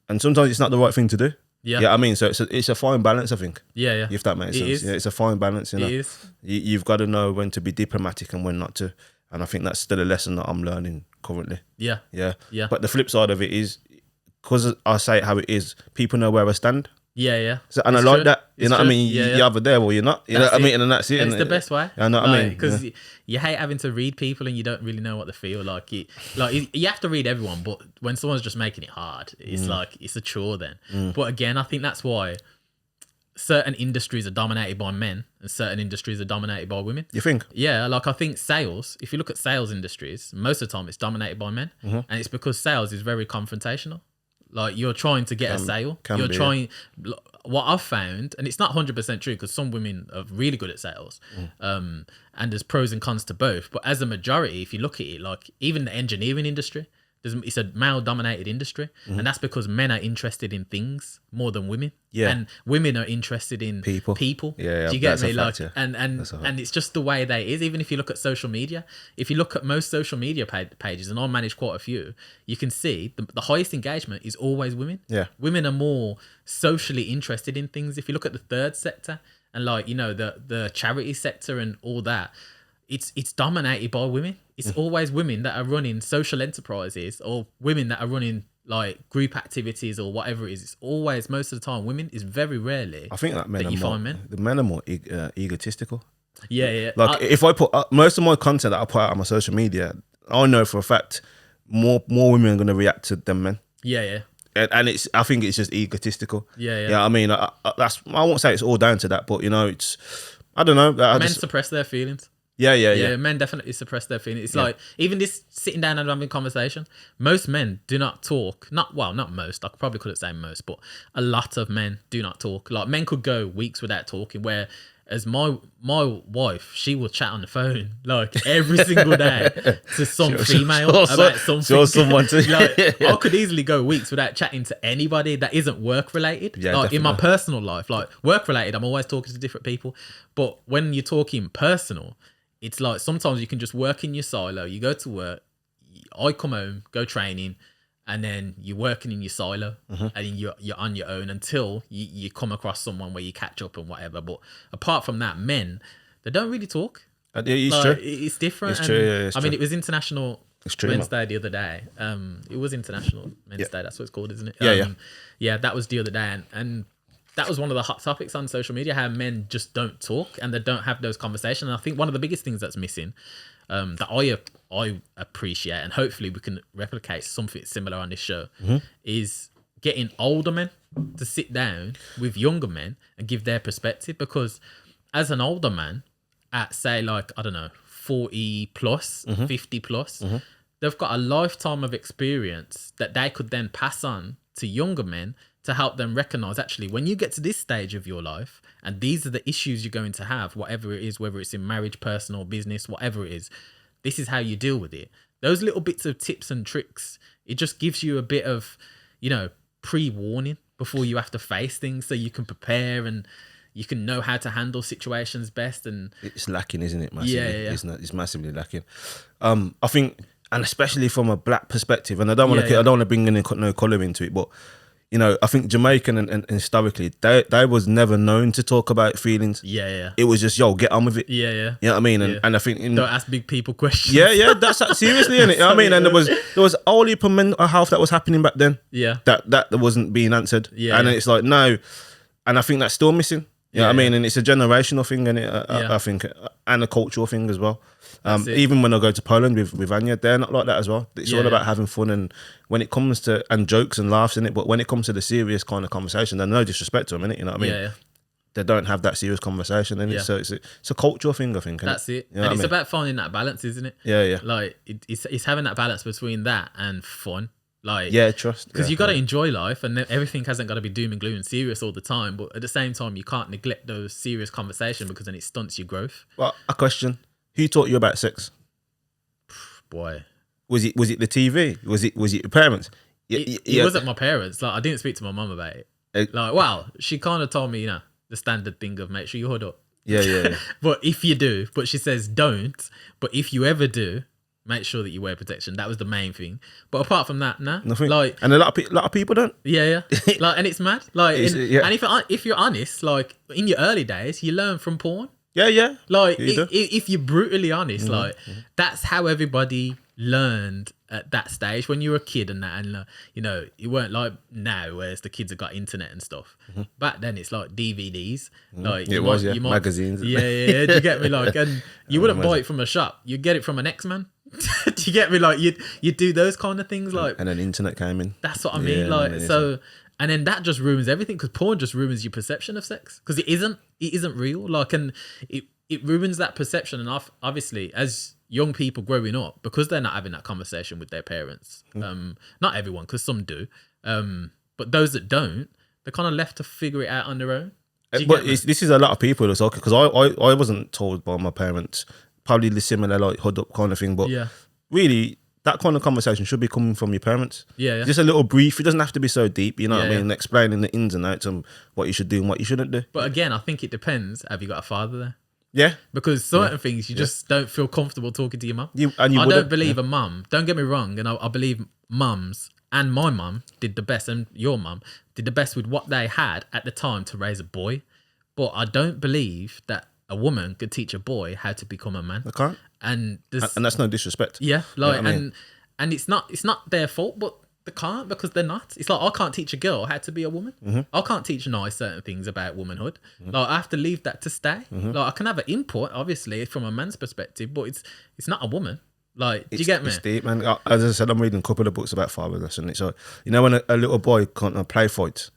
S2: And sometimes it's not the right thing to do. I mean, so it's a fine balance, I think. If that makes sense. It's a fine balance, you know. It is. You've got to know when to be diplomatic and when not to. And I think that's still a lesson that I'm learning currently. But the flip side of it is, because I say it how it is, people know where I stand. So, and it's I like that. You know what I mean? You're either there or you're not. You know what I mean? And that's it.
S1: It's the best way.
S2: I know what I mean?
S1: Because you hate having to read people and you don't really know what they feel like. You have to read everyone, but when someone's just making it hard, it's like it's a chore then. But again, I think that's why certain industries are dominated by men and certain industries are dominated by women.
S2: You think?
S1: Yeah, like I think sales, if you look at sales industries, most of the time it's dominated by men. And it's because sales is very confrontational. Like you're trying to get a sale. You're trying. What I've found, and it's not 100% true because some women are really good at sales, and there's pros and cons to both. But as a majority, if you look at it, like even the engineering industry, it's a male-dominated industry, and that's because men are interested in things more than women. And women are interested in people. Do you get me? Like, and it's just the way they is. Even if you look at social media, if you look at most social media pages, and I manage quite a few, you can see the highest engagement is always women. Women are more socially interested in things. If you look at the third sector and like the charity sector and all that, it's dominated by women. It's always women that are running social enterprises or women that are running like group activities or whatever it is. It's always, most of the time, women. Is very rarely.
S2: I think that find men. The men are more egotistical.
S1: Like
S2: if I put most of my content that I put out on my social media, I know for a fact more women are going to react to them men. And I think it's just egotistical. I mean, I won't say it's all down to that, but it's, I don't know.
S1: Men suppress their feelings. Men definitely suppress their feelings. It's like even this sitting down and having a conversation. Most men do not talk. Not most. I probably couldn't say most, but a lot of men do not talk. Like men could go weeks without talking. Whereas my wife, she will chat on the phone like every single day to some female about something.
S2: Someone
S1: I could easily go weeks without chatting to anybody that isn't work related. Like in my personal life, like work related, I'm always talking to different people. But when you're talking personal, it's like sometimes you can just work in your silo. You go to work, I come home, go training, and then you're working in your silo, and you're on your own until you come across someone where you catch up and whatever. But apart from that, men, they don't really talk.
S2: It's true.
S1: It's different.
S2: It's true.
S1: I mean, it was International Men's Day the other day. It was International Men's Day. That's what it's called, isn't it?
S2: Yeah,
S1: that was the other day, and that was one of the hot topics on social media, how men just don't talk and they don't have those conversations. And I think one of the biggest things that's missing, that I appreciate, and hopefully we can replicate something similar on this show, is getting older men to sit down with younger men and give their perspective. Because as an older man at, say, like, I don't know, 40 plus, 50 plus, they've got a lifetime of experience that they could then pass on to younger men to help them recognize, actually, when you get to this stage of your life and these are the issues you're going to have, whatever it is, whether it's in marriage, personal, business, whatever it is, this is how you deal with it. Those little bits of tips and tricks, it just gives you a bit of, you know, pre-warning before you have to face things, so you can prepare and you can know how to handle situations best. And
S2: it's lacking, isn't it? Massively.
S1: Yeah.
S2: It's massively lacking. I think, and especially from a black perspective, and I don't want to bring in no colour into it, but you know, I think Jamaican and historically, they was never known to talk about feelings.
S1: Yeah.
S2: It was just, yo, get on with it.
S1: Yeah.
S2: You know what I mean? And I think
S1: don't ask big people questions.
S2: Yeah, that's seriously, innit? You know what I mean? And there was all heap of mental health that was happening back then.
S1: Yeah.
S2: That wasn't being answered.
S1: Yeah.
S2: And it's like, no, and I think that's still missing. You know what I mean? And it's a generational thing, and I think, and a cultural thing as well. Even when I go to Poland with Anya, they're not like that as well. It's all about having fun, and when it comes to, and jokes and laughs in it, but when it comes to the serious kind of conversation, there's no disrespect to them, innit? You know what I mean?
S1: Yeah.
S2: They don't have that serious conversation, and so it's a cultural thing, I think.
S1: That's it.
S2: You know
S1: and it's about finding that balance, isn't it?
S2: Yeah.
S1: Like it's having that balance between that and fun. Like,
S2: trust.
S1: Because you got to enjoy life, and everything hasn't got to be doom and gloom and serious all the time. But at the same time, you can't neglect those serious conversations, because then it stunts your growth.
S2: Well, a question: who taught you about sex?
S1: Boy,
S2: was it the TV? Was it your parents?
S1: It wasn't my parents. Like, I didn't speak to my mum about it. Like, well, she kind of told me, you know, the standard thing of make sure you hood up.
S2: Yeah.
S1: But if you do, but she says don't. But if you ever do, make sure that you wear protection. That was the main thing. But apart from that, nah.
S2: Nothing.
S1: Like,
S2: and a lot of people don't.
S1: Yeah. Like, and it's mad. Like, and if you're honest, like in your early days, you learn from porn.
S2: Yeah.
S1: Like, if you're brutally honest, that's how everybody learned at that stage when you were a kid and that, and you know, it weren't like now, whereas the kids have got internet and stuff. Back then, it's like DVDs. Like,
S2: magazines.
S1: Yeah. Do you get me? Like, and you wouldn't buy it from a shop. You get it from an X-Man. Do you get me? Like, you do those kind of things. Like,
S2: and then internet came in.
S1: That's what I mean. Like, so. And then that just ruins everything, because porn just ruins your perception of sex, because it isn't real. Like, and it ruins that perception. And obviously, as young people growing up, because they're not having that conversation with their parents, not everyone, because some do, but those that don't, they're kind of left to figure it out on their own.
S2: But this is a lot of people that's okay, because I wasn't told by my parents, probably the similar like hood up kind of thing, but really, that kind of conversation should be coming from your parents.
S1: Yeah.
S2: Just a little brief. It doesn't have to be so deep, you know what I mean? Explaining the ins and outs and what you should do and what you shouldn't do.
S1: But again, I think it depends. Have you got a father there?
S2: Yeah.
S1: Because certain things you just don't feel comfortable talking to your mum. I don't believe a mum. Don't get me wrong. And I believe mums, and my mum did the best, and your mum did the best with what they had at the time to raise a boy. But I don't believe that a woman could teach a boy how to become a man.
S2: I can't.
S1: And
S2: that's no disrespect.
S1: Yeah, like,
S2: you know what I mean?
S1: and it's not their fault, but they can't, because they're not. It's like, I can't teach a girl how to be a woman. I can't teach nice certain things about womanhood. Like, I have to leave that to stay. Like, I can have an input, obviously, from a man's perspective, but it's not a woman. Like, do you get me?
S2: It's deep, man. As I said, I'm reading a couple of books about fatherless, and it's like, you know, when a little boy can't play fights,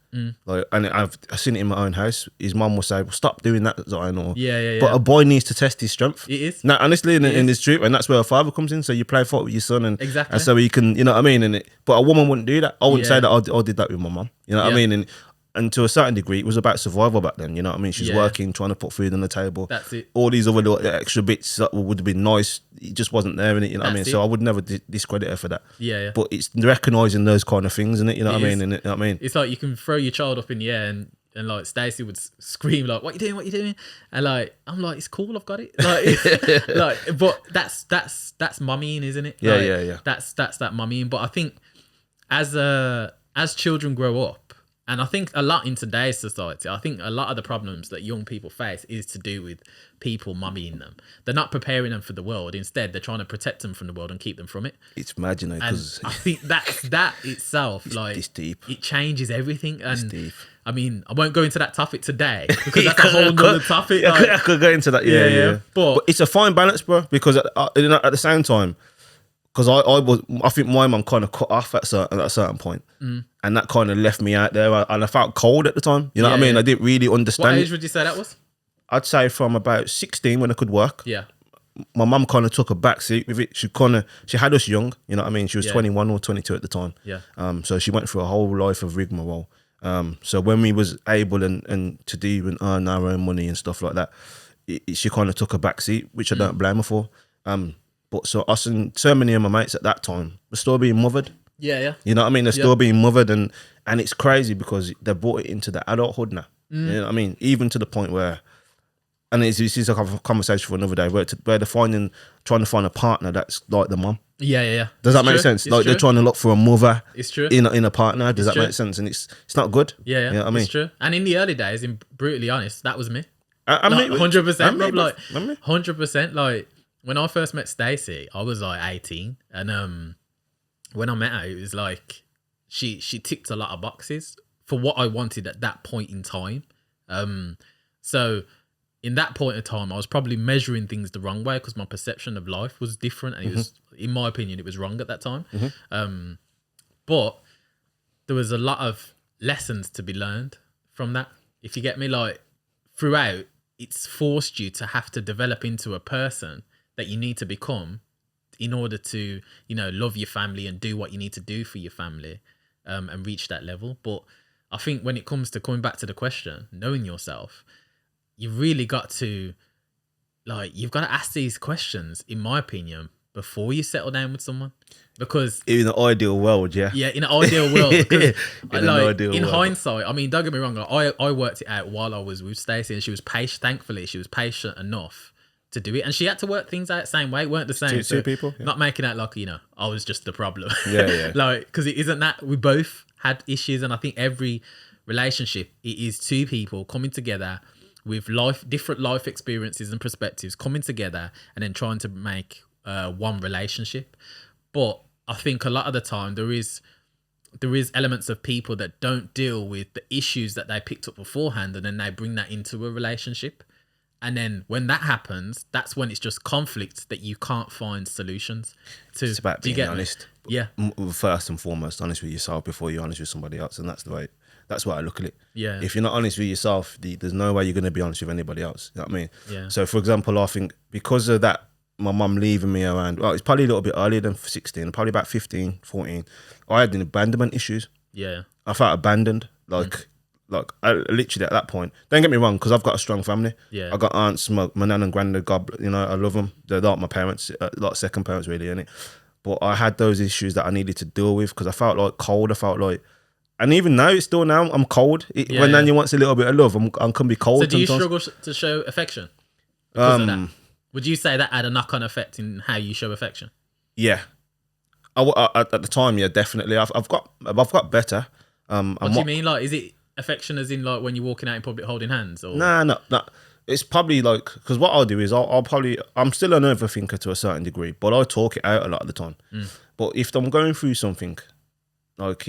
S2: like, and I've seen it in my own house. His mum will say, "Well, stop doing that, Zion." Or
S1: yeah.
S2: But a boy needs to test his strength.
S1: It is.
S2: No, honestly, in this truth, and that's where a father comes in. So you play fight with your son, and
S1: exactly,
S2: and so you can, you know what I mean. But a woman wouldn't do that. I wouldn't say that I did that with my mum. You know what I mean? And to a certain degree, it was about survival back then. You know what I mean? She's working, trying to put food on the table.
S1: That's it.
S2: All these other little extra bits that would have been nice, it just wasn't there in it. You know what I mean? So I would never discredit her for that.
S1: Yeah.
S2: But it's recognising those kind of things, isn't it? You know what I mean? And you know what I mean?
S1: It's like, you can throw your child up in the air, and like Stacey would scream like, "What you doing? What you doing?" And like, I'm like, "It's cool, I've got it." Like, like, but that's mummying, isn't it?
S2: Yeah.
S1: That's that mummying. But I think as children grow up, And I think a lot in today's society, I think a lot of the problems that young people face is to do with people mummying them. They're not preparing them for the world. Instead, they're trying to protect them from the world and keep them from it.
S2: It's mad, you know, because
S1: I think that itself,
S2: it's deep.
S1: It changes everything. And
S2: It's deep.
S1: I mean, I won't go into that topic today because that's a whole nother topic.
S2: I could go into that. Yeah. But it's a fine balance, bro. Because at the same time, because I think my mum kind of cut off at a certain point, and that kind of left me out there, and I felt cold at the time. You know what I mean? I didn't really understand.
S1: What age would you say that was?
S2: I'd say from about 16 when I could work.
S1: Yeah.
S2: My mum kind of took a back seat with it. She had us young. You know what I mean? She was 21 or 22 at the time.
S1: Yeah.
S2: So she went through a whole life of rigmarole. So when we was able and to do and earn our own money and stuff like that, she kind of took a back seat, which I don't blame her for. But so us and so many of my mates at that time were still being mothered.
S1: Yeah.
S2: You know what I mean? They're still being mothered, and it's crazy because they brought it into the adulthood now. You know what I mean? Even to the point where, and this is a conversation for another day, where they're trying to find a partner that's like the mum.
S1: Yeah.
S2: Does that make sense? Like they're trying to look for a mother.
S1: It's true.
S2: In a partner. Does that make sense? And it's not good.
S1: Yeah.
S2: You know what I mean?
S1: It's true. And in the early days, in brutally honest, that was me.
S2: I mean,
S1: 100%, bro. Like 100%. Like when I first met Stacey, I was like 18, and when I met her, it was like she ticked a lot of boxes for what I wanted at that point in time. So in that point of time, I was probably measuring things the wrong way because my perception of life was different, and it was, in my opinion, it was wrong at that time. But there was a lot of lessons to be learned from that. If you get me, like throughout, it's forced you to have to develop into a person that you need to become in order to, you know, love your family and do what you need to do for your family, and reach that level. But I think when it comes to coming back to the question, knowing yourself, you've really got to, like, you've got to ask these questions, in my opinion, before you settle down with someone. Because
S2: in an ideal world, in
S1: an ideal world, because in
S2: world.
S1: hindsight, I mean, don't get me wrong, I worked it out while I was with Stacey, and she was patient. Thankfully, she was patient enough to do it, and she had to work things out the same way. It weren't the same.
S2: Two people,
S1: not making out like, you know, I was just the problem.
S2: Yeah.
S1: Like, because it isn't that. We both had issues, and I think every relationship, it is two people coming together with different life experiences and perspectives, coming together and then trying to make one relationship. But I think a lot of the time there is elements of people that don't deal with the issues that they picked up beforehand, and then they bring that into a relationship. And then when that happens, that's when it's just conflict that you can't find solutions to.
S2: It's about being honest.
S1: Yeah.
S2: First and foremost, honest with yourself before you're honest with somebody else, and that's what I look at it.
S1: Yeah.
S2: If you're not honest with yourself, there's no way you're going to be honest with anybody else. You know what I mean?
S1: Yeah.
S2: So, for example, I think because of that, my mum leaving me around, well, it's probably a little bit earlier than 16, probably about 15, 14. I had abandonment issues.
S1: Yeah.
S2: I felt abandoned. Like I literally at that point, don't get me wrong, because I've got a strong family.
S1: Yeah.
S2: I got aunts, my nan and granddad, God, you know, I love them. They're like my parents, like second parents really, innit? But I had those issues that I needed to deal with because I felt like cold. I felt like, and even now, it's still now, I'm cold. When Nanny wants a little bit of love, I can be cold.
S1: So do you
S2: sometimes.
S1: struggle to show affection because of that? Would you say that had a knock-on effect in how you show affection?
S2: Yeah, I at the time, yeah, definitely. I've got better.
S1: What do you mean? Like, is it affection as in like when you're walking out in public holding hands? Or
S2: no. It's probably like, because what I'll do is I'm still an overthinker to a certain degree, but I talk it out a lot of the time. But if I'm going through something, like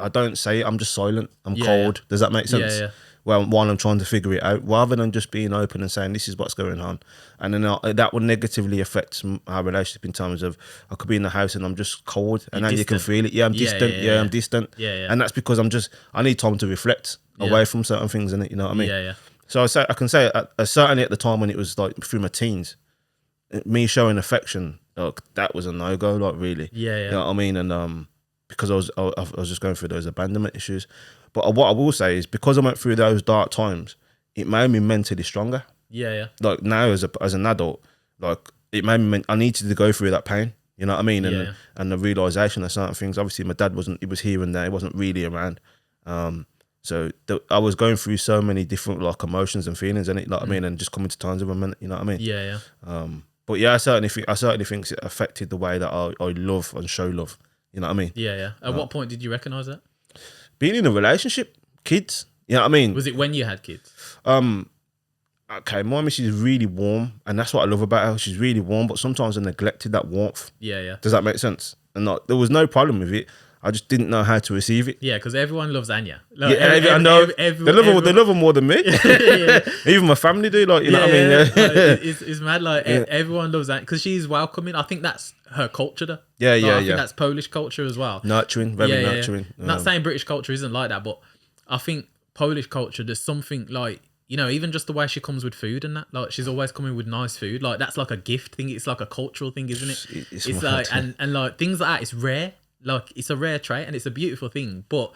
S2: I don't say it, I'm just silent. I'm cold. Does that make sense?
S1: Yeah.
S2: Well, while I'm trying to figure it out, rather than just being open and saying this is what's going on, and then that will negatively affect our relationship in terms of I could be in the house and I'm just cold, and then you can feel it. Yeah, I'm distant. Yeah, I'm distant.
S1: Yeah.
S2: And that's because I need time to reflect away from certain things, innit? You know what I mean?
S1: Yeah.
S2: So I can say certainly at the time when it was like through my teens, me showing affection, like, that was a no go. Like really.
S1: Yeah.
S2: You know what I mean? And because I was just going through those abandonment issues. But what I will say is, because I went through those dark times, it made me mentally stronger.
S1: Yeah.
S2: Like now as an adult, like it made me, I needed to go through that pain. You know what I mean? And the realization of certain things. Obviously, my dad he was here and there. He wasn't really around. So I was going through so many different like emotions and feelings, and I mean, and just coming to terms with them. You know what I mean?
S1: Yeah.
S2: But yeah, I certainly think it affected the way that I love and show love. You know what I mean?
S1: Yeah. At what point did you recognise that?
S2: Being in a relationship, Kids, you know what I mean?
S1: Was it when you had kids?
S2: Okay, my missus is really warm, and that's what I love about her. She's really warm, but sometimes I neglected that warmth.
S1: Yeah.
S2: Does that make sense? And like, there was no problem with it. I just didn't know how to receive it.
S1: Yeah, because everyone loves Anya. Like,
S2: I know. They love her more than me. Even my family do. Like, you know what I mean?
S1: Like, it's mad. Like everyone loves Anya because she's welcoming. I think that's her culture, though. I think that's Polish culture as well.
S2: Nurturing, very nurturing.
S1: Not saying British culture isn't like that, but I think Polish culture, there's something like, you know, even just the way she comes with food and that, like she's always coming with nice food. Like that's like a gift thing. It's like a cultural thing, isn't it? It's like and like things like that. It's rare. Like it's a rare trait and it's a beautiful thing. But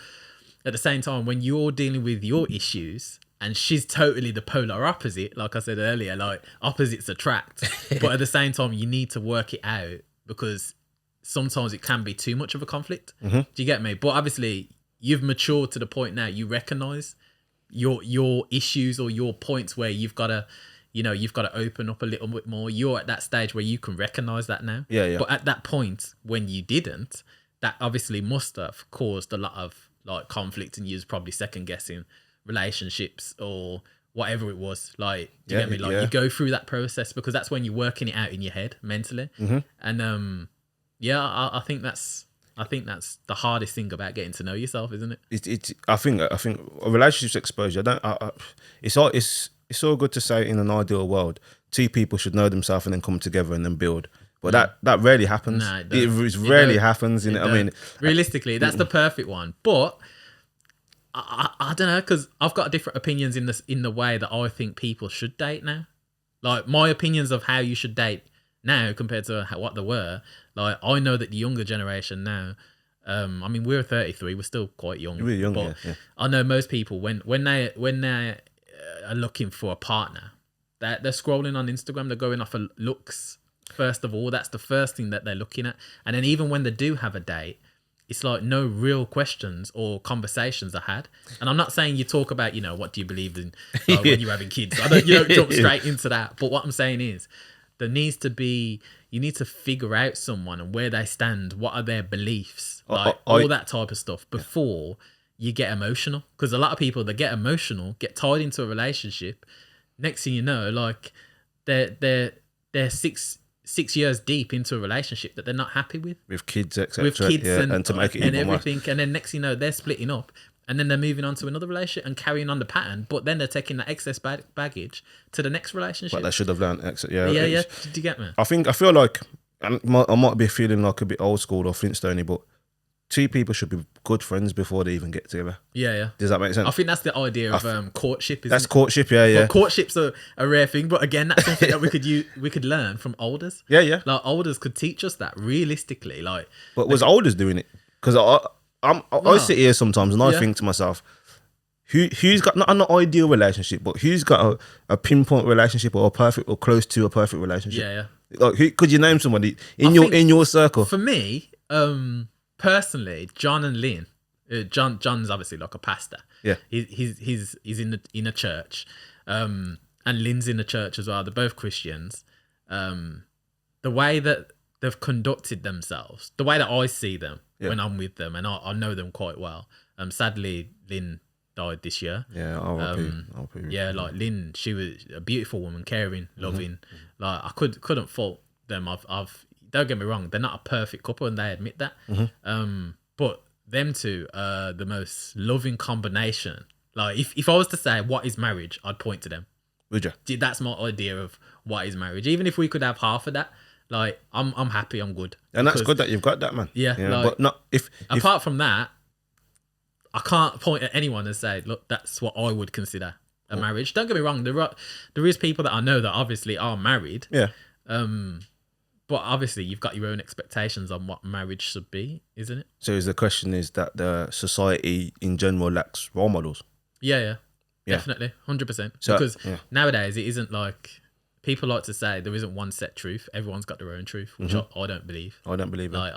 S1: at the same time, when you're dealing with your issues and she's totally the polar opposite, like I said earlier, like opposites attract. But at the same time, you need to work it out because sometimes it can be too much of a conflict. Do you get me? But obviously, you've matured to the point now you recognize your issues or your points where you've got to, you know, you've got to open up a little bit more. You're at that stage where you can recognize that now.
S2: Yeah.
S1: But at that point when you didn't, that obviously must have caused a lot of like conflict and you was probably second guessing relationships or whatever it was. Like, do you get me? Like you go through that process because that's when you're working it out in your head mentally. And I think that's the hardest thing about getting to know yourself, isn't it?
S2: I think a relationship's exposure. It's all good to say in an ideal world, two people should know themselves and then come together and then build. But that rarely happens. Nah, it rarely happens. You know what I mean?
S1: Realistically, that's the perfect one. But I don't know, because I've got different opinions in the way that I think people should date now. Like my opinions of how you should date now compared to what they were. Like I know that the younger generation now. I mean, we're 33. We're still quite young.
S2: We're young,
S1: but
S2: yeah.
S1: I know most people when they are looking for a partner, they're scrolling on Instagram. They're going off of looks. First of all, that's the first thing that they're looking at. And then even when they do have a date, it's like no real questions or conversations are had. And I'm not saying you talk about, you know, what do you believe in when you're having kids. You don't jump straight into that. But what I'm saying is there needs to be, you need to figure out someone and where they stand. What are their beliefs? Like all that type of stuff before you get emotional. Because a lot of people that get emotional, get tied into a relationship. Next thing you know, like they're 6 years deep into a relationship that they're not happy with kids,
S2: etc. With kids, and to make it
S1: and
S2: even
S1: everything,
S2: worse.
S1: And then next thing you know, they're splitting up, and then they're moving on to another relationship and carrying on the pattern. But then they're taking that excess baggage to the next relationship.
S2: But they should have learned.
S1: Yeah. Did you get me?
S2: I feel like I might be feeling like a bit old school or Flintstone, but two people should be good friends before they even get together.
S1: Yeah.
S2: Does that make sense?
S1: I think that's the idea of courtship.
S2: That's courtship, yeah.
S1: Well, courtship's a rare thing, but again, that's something that we could learn from elders.
S2: Yeah.
S1: Like elders could teach us that realistically. Like,
S2: but was elders doing it? Because I sit here sometimes and I think to myself, who's got not an ideal relationship, but who's got a pinpoint relationship or a perfect or close to a perfect relationship?
S1: Yeah.
S2: Like, could you name somebody in your circle?
S1: For me, personally, John and Lynn. John's obviously like a pastor.
S2: Yeah,
S1: he's in a church, and Lynn's in a church as well. They're both Christians. The way that they've conducted themselves, the way that I see them when I'm with them, and I know them quite well. Sadly, Lynn died this year.
S2: Yeah,
S1: yeah, like Lynn, she was a beautiful woman, caring, loving. Like I couldn't fault them. I've don't get me wrong, they're not a perfect couple and they admit that. But them two are the most loving combination. Like if I was to say what is marriage, I'd point to them.
S2: Would you?
S1: That's my idea of what is marriage. Even if we could have half of that, like I'm happy, I'm good.
S2: And that's good that you've got that, man.
S1: Yeah, like,
S2: but not if
S1: apart from that, I can't point at anyone and say, look, that's what I would consider a marriage. Don't get me wrong, there is people that I know that obviously are married.
S2: Yeah.
S1: But obviously, you've got your own expectations on what marriage should be, isn't it?
S2: So the question is that the society in general lacks role models.
S1: Yeah. Definitely, 100%. Because nowadays, it isn't like people like to say there isn't one set truth. Everyone's got their own truth, which I don't believe.
S2: I don't believe it.
S1: Like,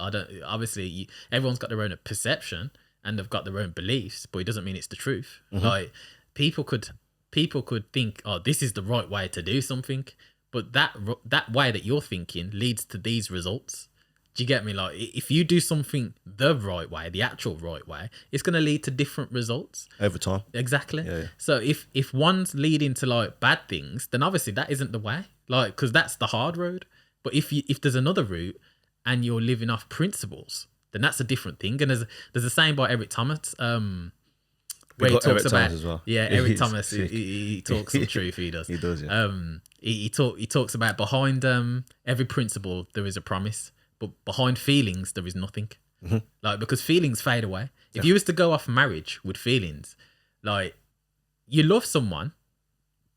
S1: obviously, everyone's got their own perception and they've got their own beliefs, but it doesn't mean it's the truth. Like people could think, oh, this is the right way to do something. But that way that you're thinking leads to these results. Do you get me? Like, if you do something the right way, the actual right way, it's going to lead to different results
S2: over time.
S1: Exactly.
S2: Yeah.
S1: So if one's leading to like bad things, then obviously that isn't the way. Like, because that's the hard road. But if there's another route and you're living off principles, then that's a different thing. And there's a saying by Eric Thomas, where he talks
S2: Eric
S1: about
S2: Thomas as well.
S1: Yeah, Eric Thomas. He talks some truth. He does.
S2: He does. Yeah.
S1: He talks about behind every principle there is a promise. But behind feelings, there is nothing.
S2: Mm-hmm.
S1: Like, because feelings fade away.
S2: Yeah.
S1: If you was to go off marriage with feelings, like, you love someone,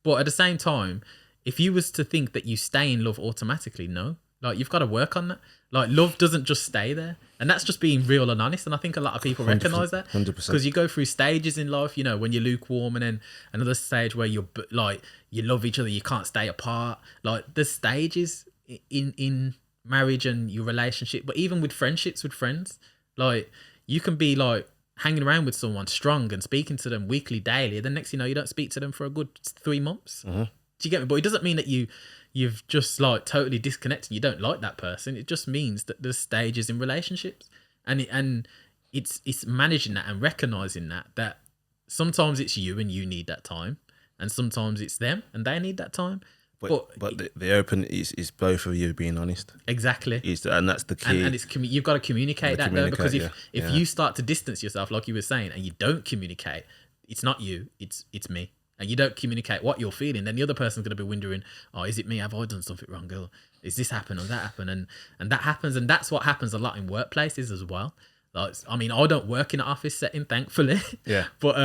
S1: but at the same time, if you was to think that you stay in love automatically, no. Like, you've got to work on that. Like, love doesn't just stay there. And that's just being real and honest. And I think a lot of people recognize that.
S2: 100%.
S1: Because you go through stages in life, you know, when you're lukewarm, and then another stage where you're like, you love each other, you can't stay apart. Like, there's stages in marriage and your relationship, but even with friendships with friends, like, you can be like hanging around with someone strong and speaking to them weekly, daily, and then next you know, you don't speak to them for a good 3 months.
S2: Mm-hmm.
S1: Do you get me? But it doesn't mean that you've just like totally disconnected, you don't like that person. It just means that there's stages in relationships, and it's managing that and recognizing that sometimes it's you and you need that time, and sometimes it's them and they need that time.
S2: But the open is both of you being honest.
S1: Exactly.
S2: And that's the key.
S1: And it's you've got to communicate that, though, because if
S2: yeah.
S1: you start to distance yourself, like you were saying, and you don't communicate, it's not you, it's me. And you don't communicate what you're feeling, then the other person's going to be wondering, oh, is it me? Have I done something wrong? Or is this happened or that happened? And that happens. And that's what happens a lot in workplaces as well. Like, I mean, I don't work in an office setting, thankfully.
S2: Yeah.
S1: But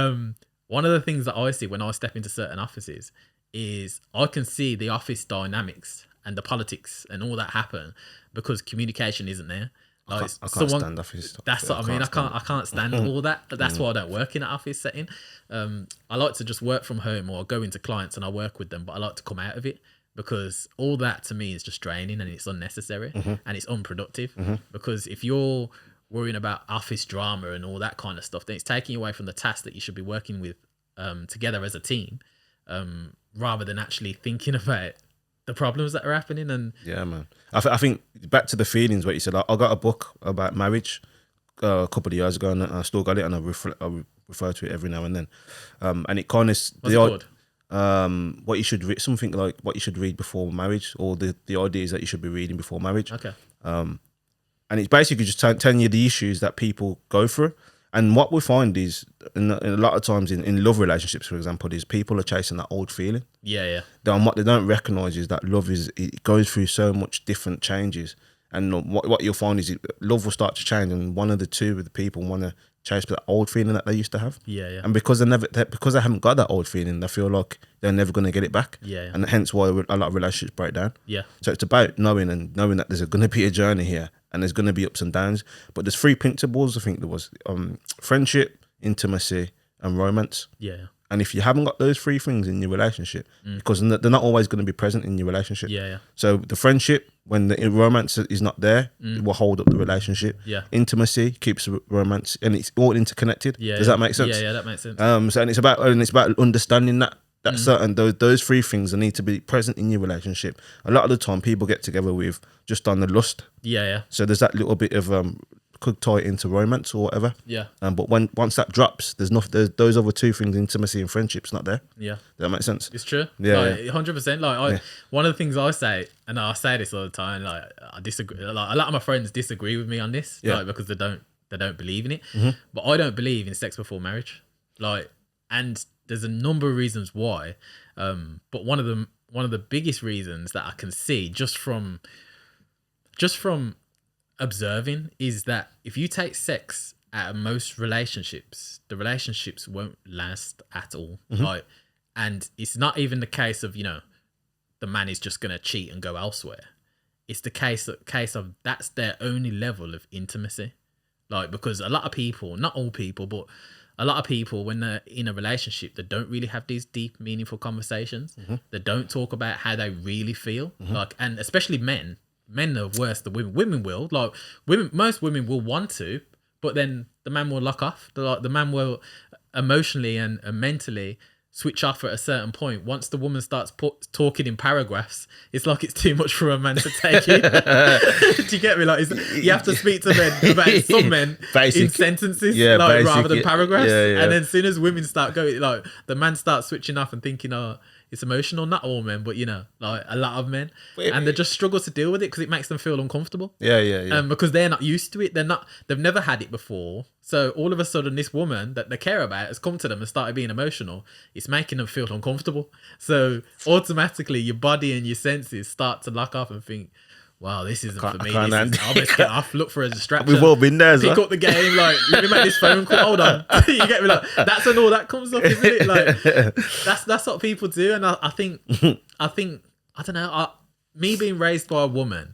S1: one of the things that I see when I step into certain offices is I can see the office dynamics and the politics and all that happen because communication isn't there. Like,
S2: I can't stand office.
S1: That's what I mean. I can't stand all that. That's why I don't work in an office setting. I like to just work from home or go into clients and I work with them, but I like to come out of it because all that to me is just draining and it's unnecessary and it's unproductive. Because if you're worrying about office drama and all that kind of stuff, then it's taking you away from the task that you should be working with together as a team. Rather than actually thinking about the problems that are happening. And
S2: yeah, man, I think back to the feelings, what you said, I got a book about marriage a couple of years ago, and I still got it, and I refer to it every now and then, and it kind of what you should read, something like what you should read before marriage, or the ideas that you should be reading before marriage.
S1: Okay.
S2: And it's basically just telling you the issues that people go through. And what we find is, in a lot of times in love relationships, for example, is people are chasing that old feeling.
S1: Yeah.
S2: And what they don't recognise is that love it goes through so much different changes. And what you'll find is love will start to change, and one of the two of the people want to chase that old feeling that they used to have.
S1: Yeah.
S2: And because they haven't got that old feeling, they feel like they're never going to get it back.
S1: Yeah.
S2: And hence why a lot of relationships break down.
S1: Yeah.
S2: So it's about knowing that there's going to be a journey here. And there's going to be ups and downs. But there's 3 principles, I think there was. Friendship, intimacy, and romance.
S1: Yeah.
S2: And if you haven't got those 3 things in your relationship, because they're not always going to be present in your relationship.
S1: Yeah.
S2: So the friendship, when the romance is not there, it will hold up the relationship.
S1: Yeah.
S2: Intimacy keeps the romance, and it's all interconnected.
S1: Yeah.
S2: Does that make sense?
S1: Yeah, that makes sense.
S2: So it's about understanding that certain those 3 things that need to be present in your relationship. A lot of the time, people get together with just on the lust.
S1: Yeah.
S2: So there's that little bit of could tie it into romance or whatever.
S1: Yeah.
S2: But once that drops, there's those other 2 things, intimacy and friendship's not there.
S1: Yeah.
S2: Does that make sense?
S1: It's true.
S2: Yeah.
S1: Like, 100%. Like one of the things I say, and I say this all the time, like I disagree. Like a lot of my friends disagree with me on this, like, because they don't believe in it. But I don't believe in sex before marriage. Like, and there's a number of reasons why. But one of the biggest reasons that I can see just from observing is that if you take sex out of most relationships, the relationships won't last at all. Like, and it's not even the case of, you know, the man is just going to cheat and go elsewhere. It's the case of that's their only level of intimacy. Like, because a lot of people, not all people, but a lot of people, when they're in a relationship, they don't really have these deep, meaningful conversations. They don't talk about how they really feel. Like, and especially men are worse than women. Women will, like, most women will want to, but then the man will lock off. The man will emotionally and mentally switch off at a certain point. Once the woman starts talking in paragraphs, it's like it's too much for a man to take in. Do you get me? Like, you have to speak to men about some men in sentences, rather than paragraphs. And then as soon as women start going, like, the man starts switching off and thinking, oh, it's emotional. Not all men, but, you know, like a lot of men. And they just struggle to deal with it because it makes them feel uncomfortable. Because they're not used to it. They've never had it before. So all of a sudden, this woman that they care about has come to them and started being emotional. It's making them feel uncomfortable. So automatically, your body and your senses start to lock off and think, wow, this isn't for me. I'll best get off, look for a distraction.
S2: We've all been there.
S1: Pick up the game, like, let me make this phone call. Hold on. You get me? Like, that's when all that comes up, isn't it? Like, that's what people do. And I think, I don't know, me being raised by a woman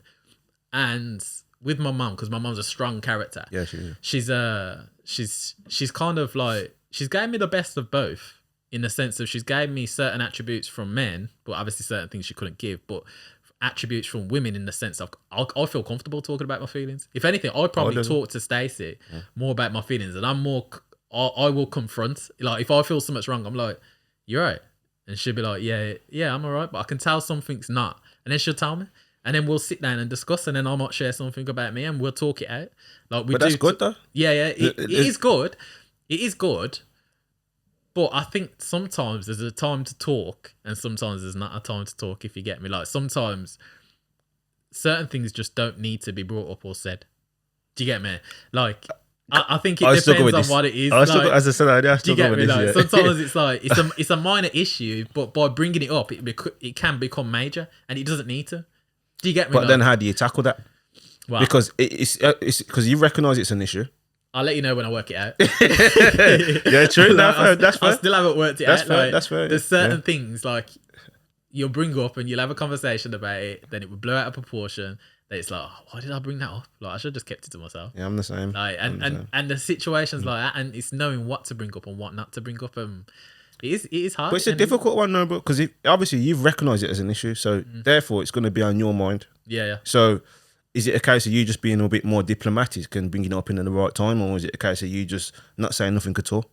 S1: and with my mum, because my mum's a strong character.
S2: Yeah, she is.
S1: She's kind of like, she's gave me the best of both in the sense of she's gave me certain attributes from men, but obviously certain things she couldn't give, but attributes from women in the sense of I feel comfortable talking about my feelings. If anything, I probably talk to Stacey more about my feelings, and I will confront. Like, if I feel something's wrong, I'm like, you're right. And she'll be like, yeah, I'm all right, but I can tell something's not. And then she'll tell me. And then we'll sit down and discuss, and then I might share something about me, and we'll talk it out. Like, but
S2: that's good, though.
S1: Yeah, it is good. It is good. But I think sometimes there's a time to talk, and sometimes there's not a time to talk, if you get me. Like, sometimes certain things just don't need to be brought up or said. Do you get me? Like, I think it depends on what it is.
S2: As I said, I
S1: do you get me? Like, sometimes it's like it's a minor issue, but by bringing it up, it can become major, and it doesn't need to. Do you get me?
S2: But then how do you tackle that? Well, because it's because you recognise it's an issue.
S1: I'll let you know when I work it out.
S2: Yeah, true. Like, that's fair.
S1: I still haven't worked it
S2: out.
S1: Fair, like,
S2: that's fair.
S1: There's certain things like you'll bring up and you'll have a conversation about it, then it would blow out of proportion. Then it's like, oh, why did I bring that up? Like, I should have just kept it to myself.
S2: Yeah, I'm the same.
S1: Like, and the situations like that, and it's knowing what to bring up and what not to bring up. It is hard.
S2: But it's a difficult one, though, because obviously you've recognised it as an issue, so therefore it's going to be on your mind.
S1: Yeah.
S2: So is it a case of you just being a bit more diplomatic and bringing it up in the right time, or is it a case of you just not saying nothing at all?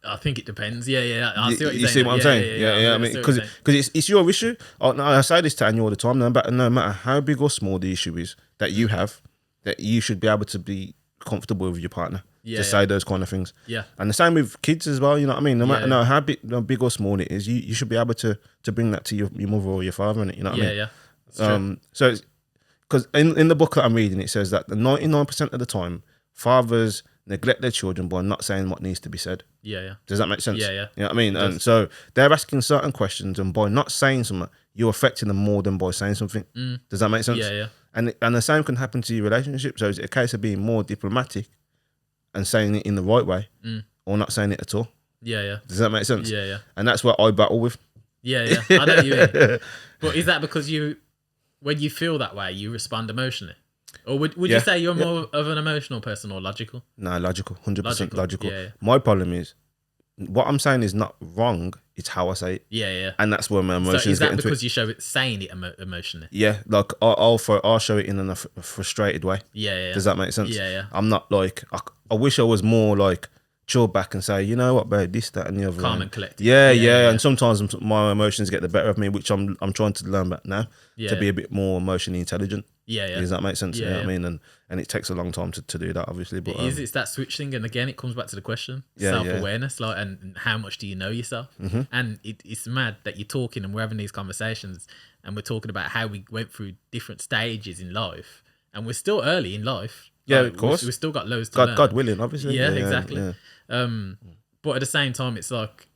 S1: I think it depends. Yeah. I see what you're saying.
S2: You see what I'm saying? Yeah. I mean, because it's your issue. I say this to Anya all the time. No matter how big or small the issue is that you have, that you should be able to be comfortable with your partner to say those kind of things. Yeah. And the same with kids as well. You know what I mean? No matter how big or small it is, you should be able to bring that to your mother or your father. And you know what I mean?
S1: Yeah.
S2: So because in the book that I'm reading, it says that 99% of the time, fathers neglect their children by not saying what needs to be said.
S1: Yeah.
S2: Does that make sense?
S1: Yeah.
S2: You know what I mean? And so they're asking certain questions, and by not saying something, you're affecting them more than by saying something. Does that make sense?
S1: Yeah.
S2: And the same can happen to your relationship. So it's a case of being more diplomatic and saying it in the right way, or not saying it at all.
S1: Yeah.
S2: Does that make sense?
S1: Yeah.
S2: And that's what I battle with.
S1: Yeah. I know what you mean. But is that because when you feel that way, you respond emotionally? Or would you say you're more of an emotional person or logical? No,
S2: logical. 100% logical.
S1: Yeah.
S2: My problem is, what I'm saying is not wrong, it's how I say it.
S1: Yeah.
S2: And that's where my emotions
S1: get into it.
S2: So is that
S1: because you show it saying it emotionally?
S2: Yeah, like I'll show it in a frustrated way.
S1: Yeah.
S2: Does that make sense?
S1: Yeah.
S2: I'm not like, I wish I was more like chill back and say, you know what, babe, this, that, and the other.
S1: Calm and collected.
S2: Yeah. And sometimes my emotions get the better of me, which I'm trying to learn back now to be a bit more emotionally intelligent.
S1: Yeah.
S2: Does that make sense?
S1: Yeah,
S2: you know what I mean? And it takes a long time to do that, obviously. But
S1: it's that switch thing, and again, it comes back to the question: self-awareness, like, and how much do you know yourself? And it's mad that you're talking and we're having these conversations, and we're talking about how we went through different stages in life, and we're still early in life.
S2: Yeah, of course.
S1: We've still got loads to learn.
S2: God willing, obviously.
S1: Yeah, exactly. Yeah. But at the same time, it's like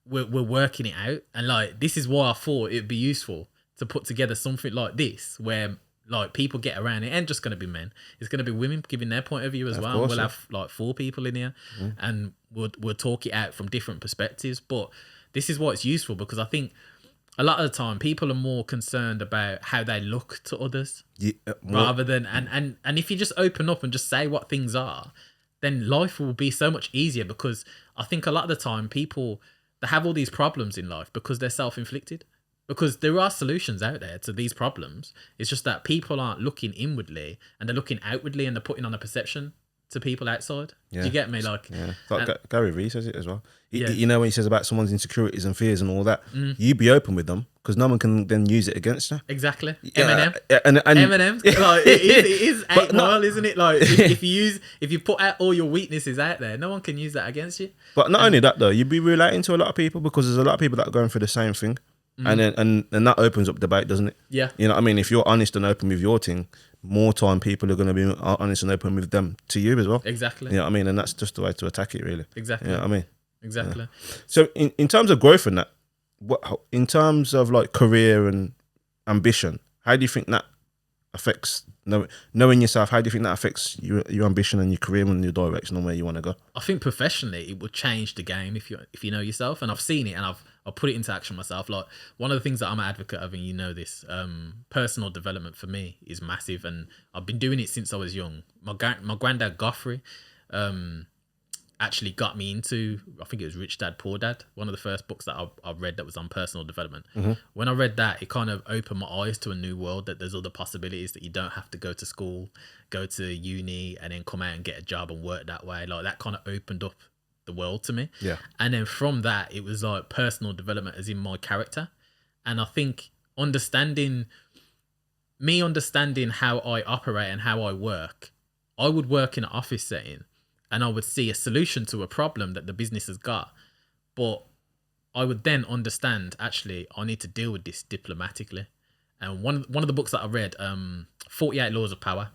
S1: we're working it out, and like this is why I thought it'd be useful to put together something like this, where like people get around it. Ain't just going to be men. It's going to be women giving their point of view as well. We'll have like 4 people in here, and we'll talk it out from different perspectives. But this is why it's useful, because I think a lot of the time people are more concerned about how they look to others, rather than and if you just open up and just say what things are, then life will be so much easier. Because I think a lot of the time people, they have all these problems in life because they're self-inflicted. Because there are solutions out there to these problems. It's just that people aren't looking inwardly, and they're looking outwardly, and they're putting on a perception to people outside.
S2: Yeah.
S1: Do you get me? Like,
S2: Gary Vee says it as well.
S1: Yeah.
S2: You know, when he says about someone's insecurities and fears and all that, you be open with them because no one can then use it against you.
S1: Exactly.
S2: Yeah.
S1: Eminem.
S2: And
S1: Eminem. Like, it is 8 Mile, isn't it? Like, if you put out all your weaknesses out there, no one can use that against you.
S2: But not only that though, you'd be relating to a lot of people because there's a lot of people that are going through the same thing. And that opens up debate, doesn't it?
S1: Yeah.
S2: You know what I mean? If you're honest and open with your thing, more time people are going to be honest and open with them to you as well.
S1: Exactly.
S2: You know what I mean? And that's just the way to attack it, really.
S1: Exactly.
S2: You know what I mean?
S1: Exactly.
S2: Yeah. So in terms of growth and that, in terms of like career and ambition, how do you think that affects knowing yourself? How do you think that affects your ambition and your career and your direction and where you want to go?
S1: I think professionally it would change the game if you know yourself, and I've seen it and I've put it into action myself. Like, one of the things that I'm an advocate of, and you know this, personal development for me is massive, and I've been doing it since I was young. My granddad Goffrey actually got me into, I think it was Rich Dad Poor Dad, one of the first books that I read that was on personal development. When I read that, it kind of opened my eyes to a new world, that there's other possibilities, that you don't have to go to school, go to uni and then come out and get a job and work that way. Like, that kind of opened up the world to me.
S2: Yeah.
S1: And then from that, it was like personal development as in my character. And I think understanding how I operate and how I work, I would work in an office setting and I would see a solution to a problem that the business has got. But I would then understand, actually, I need to deal with this diplomatically. And one of the books that I read, 48 Laws of Power,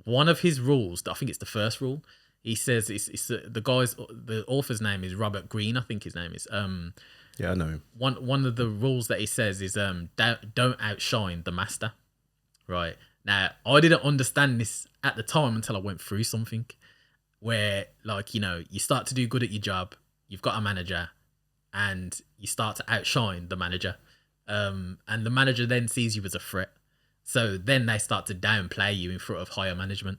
S1: one of his rules, I think it's the first rule, he says, the author's name is Robert Greene, I think his name is.
S2: Yeah, I know him.
S1: One of the rules that he says is don't outshine the master. Right. Now, I didn't understand this at the time until I went through something where, like, you know, you start to do good at your job, you've got a manager, and you start to outshine the manager. And the manager then sees you as a threat. So then they start to downplay you in front of higher management.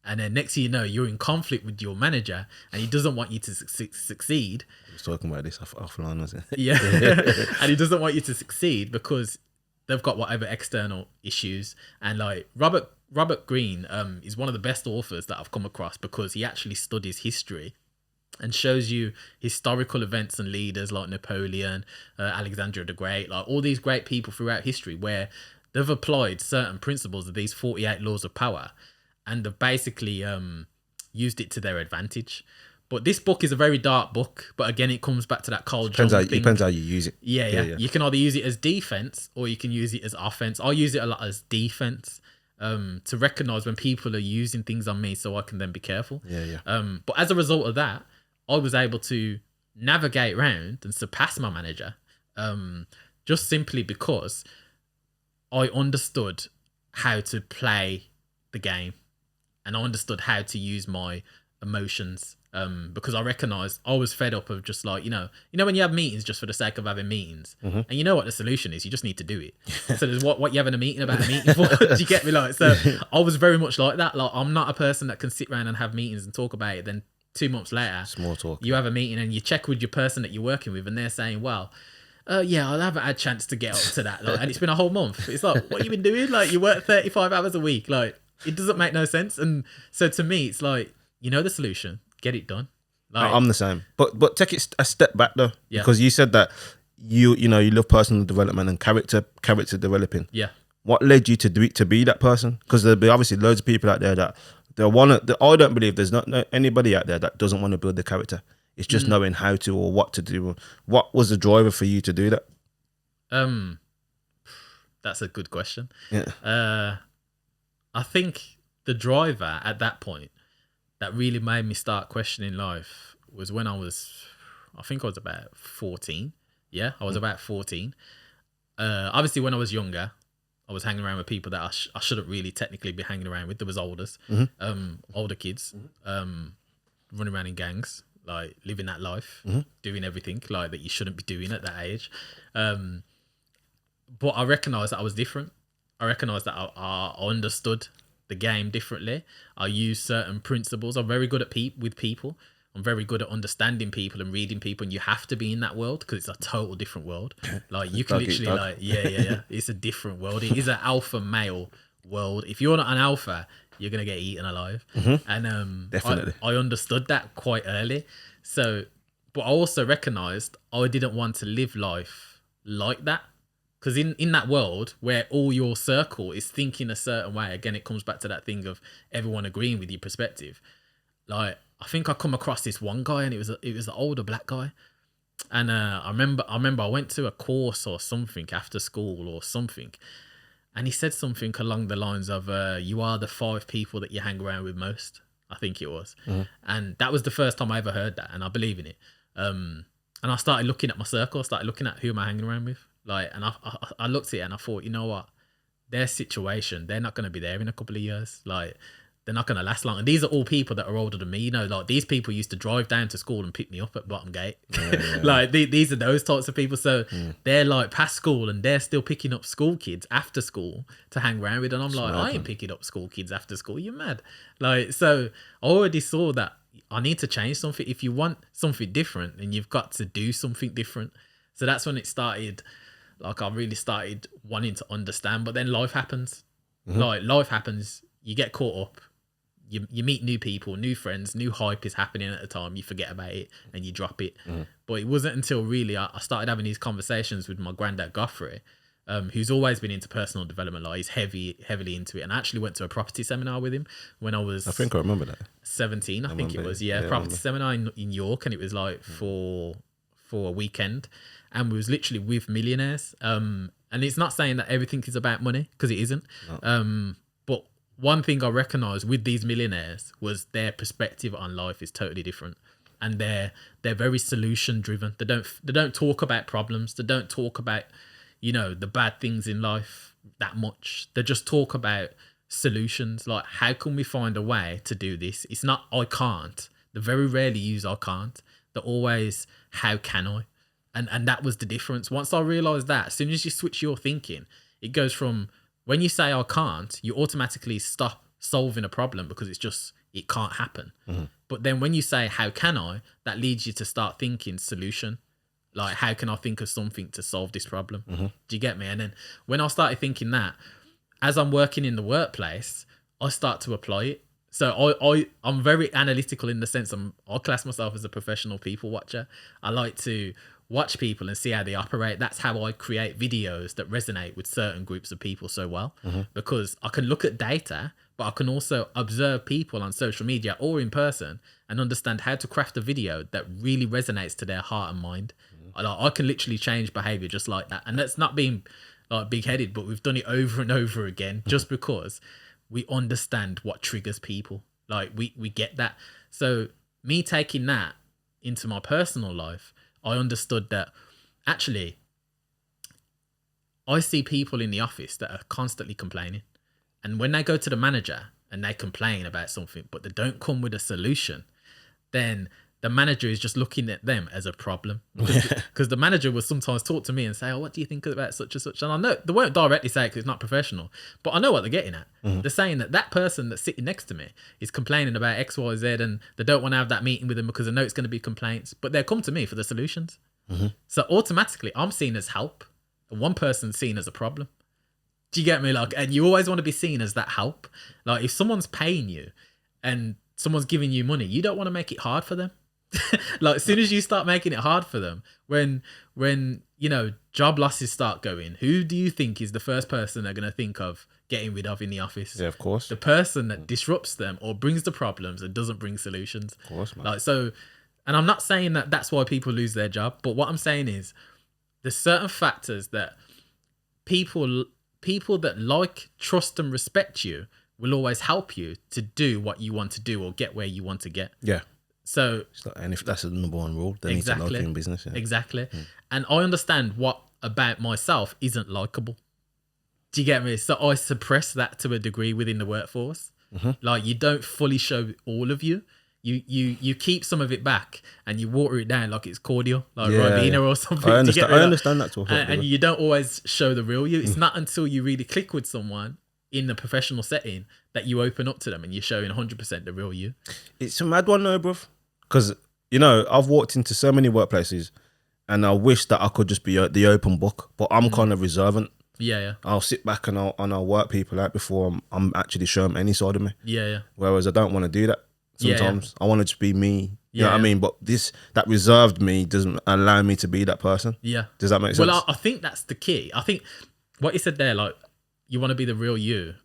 S1: And then next thing you know, you're in conflict with your manager and he doesn't want you to succeed.
S2: I was talking about this offline, wasn't it?
S1: Yeah. And he doesn't want you to succeed because they've got whatever external issues. And like Robert Greene is one of the best authors that I've come across because he actually studies history and shows you historical events and leaders like Napoleon, Alexander the Great, like all these great people throughout history where they've applied certain principles of these 48 laws of power and they've basically used it to their advantage. But this book is a very dark book. But again, it comes back to that Carl Jung thing.
S2: Depends how you use it.
S1: Yeah. You can either use it as defense or you can use it as offense. I use it a lot as defense to recognize when people are using things on me so I can then be careful.
S2: Yeah.
S1: But as a result of that, I was able to navigate around and surpass my manager just simply because I understood how to play the game and I understood how to use my emotions because I recognized I was fed up of just like, you know when you have meetings just for the sake of having meetings and you know what the solution is, you just need to do it. So there's what you having a meeting about a meeting for? Do you get me? Like, so I was very much like that. Like, I'm not a person that can sit around and have meetings and talk about it, then 2 months later,
S2: small talk,
S1: you have a meeting and you check with your person that you're working with and they're saying, well, yeah, I haven't had a chance to get up to that. Like, and it's been a whole month. It's like, what have you been doing? Like, you work 35 hours a week. Like, it doesn't make no sense. And so to me, it's like, you know the solution, get it done. Like,
S2: I'm the same. But take it a step back though, because you said that you love personal development and character developing.
S1: Yeah.
S2: What led you to be that person? Because there'll be obviously loads of people out there that I don't believe there's not anybody out there that doesn't want to build their character. It's just knowing how to or what to do. What was the driver for you to do that?
S1: That's a good question.
S2: Yeah.
S1: I think the driver at that point that really made me start questioning life was when I was about 14. Yeah, I was about 14. Obviously, when I was younger, I was hanging around with people that I shouldn't really technically be hanging around with. There was older kids, running around in gangs, like living that life, doing everything like that you shouldn't be doing at that age. But I recognised that I was different. I recognised that I understood the game differently. I use certain principles. I'm very good with people. I'm very good at understanding people and reading people, and you have to be in that world because it's a total different world. Like, you can literally like, yeah. It's a different world. It is an alpha male world. If you're not an alpha, you're gonna get eaten alive. And
S2: Definitely.
S1: I understood that quite early. So, but I also recognized I didn't want to live life like that. Because in that world where all your circle is thinking a certain way, again, it comes back to that thing of everyone agreeing with your perspective. Like, I think I come across this one guy, and it was an older black guy. And I remember I went to a course or something after school or something. And he said something along the lines of, you are the 5 people that you hang around with most, I think it was. And that was the first time I ever heard that, and I believe in it. And I started looking at my circle, started looking at who am I hanging around with. Like, and I looked at it and I thought, you know what? Their situation, they're not going to be there in a couple of years. Like, they're not going to last long. And these are all people that are older than me. You know, like, these people used to drive down to school and pick me up at Bottom Gate. Like, these are those types of people. So they're like past school and they're still picking up school kids after school to hang around with. And I'm like, I ain't picking up school kids after school. You're mad. Like, so I already saw that I need to change something. If you want something different, then you've got to do something different. So that's when it started. Like, I really started wanting to understand, but then life happens. Like, life happens, you get caught up, you meet new people, new friends, new hype is happening at the time, you forget about it and you drop it. But it wasn't until really I started having these conversations with my granddad Godfrey, who's always been into personal development. Like, he's heavily into it, and I actually went to a property seminar with him when I was,
S2: I think I remember that,
S1: 17, I think it was, property seminar in York, and it was like for a weekend, and we was literally with millionaires. And it's not saying that everything is about money, because it isn't. No. But one thing I recognized with these millionaires was their perspective on life is totally different, and they're very solution driven. They don't talk about problems. They don't talk about, you know, the bad things in life that much. They just talk about solutions. Like, how can we find a way to do this? It's not I can't. They very rarely use I can't. They're always how can I? And that was the difference. Once I realized that, as soon as you switch your thinking, it goes from, when you say I can't, you automatically stop solving a problem because it can't happen. But then when you say how can I, that leads you to start thinking solution. Like, how can I think of something to solve this problem? Do you get me? And then when I started thinking that, as I'm working in the workplace, I start to apply it. So I'm very analytical in the sense I class myself as a professional people watcher. I like to watch people and see how they operate. That's how I create videos that resonate with certain groups of people so well, because I can look at data, but I can also observe people on social media or in person and understand how to craft a video that really resonates to their heart and mind. I can literally change behavior just like that. And that's not being like big-headed, but we've done it over and over again just because we understand what triggers people. Like, we get that. So me taking that into my personal life, I understood that actually I see people in the office that are constantly complaining. And when they go to the manager and they complain about something, but they don't come with a solution, then the manager is just looking at them as a problem. Because the manager will sometimes talk to me and say, oh, what do you think about such and such? And I know they won't directly say it because it's not professional, but I know what they're getting at. They're saying that person that's sitting next to me is complaining about X, Y, Z, and they don't want to have that meeting with them because they know it's going to be complaints, but they'll come to me for the solutions. So automatically I'm seen as help, and one person's seen as a problem. Do you get me? Like, and you always want to be seen as that help. Like, if someone's paying you and someone's giving you money, you don't want to make it hard for them. Like, as soon as you start making it hard for them, when you know, job losses start going, who do you think is the first person they're going to think of getting rid of in the office?
S2: Yeah, of course.
S1: The person that disrupts them or brings the problems and doesn't bring solutions.
S2: Of course, man.
S1: Like, so, and I'm not saying that that's why people lose their job, but what I'm saying is there's certain factors that people that like, trust and respect you will always help you to do what you want to do or get where you want to get.
S2: Yeah.
S1: So,
S2: and if that's the number one rule, they need to like you in business. Yeah.
S1: Exactly. And I understand what about myself isn't likable. Do you get me? So I suppress that to a degree within the workforce. Like, you don't fully show all of you. You keep some of it back and you water it down like it's cordial, like Ribena or something.
S2: I understand that.
S1: And you don't always show the real you. It's not until you really click with someone in the professional setting that you open up to them and you're showing 100% the real you.
S2: It's a mad one though, bruv. Because, you know, I've walked into so many workplaces and I wish that I could just be the open book, but I'm kind of reservant.
S1: Yeah.
S2: I'll sit back and I'll work people out before I'm actually showing them any side of me.
S1: Yeah.
S2: Whereas I don't want to do that sometimes.
S1: Yeah.
S2: I want to just be me. You know what I mean? But that reserved me doesn't allow me to be that person.
S1: Yeah.
S2: Does that make sense?
S1: Well, I think that's the key. I think what you said there, like, you want to be the real you.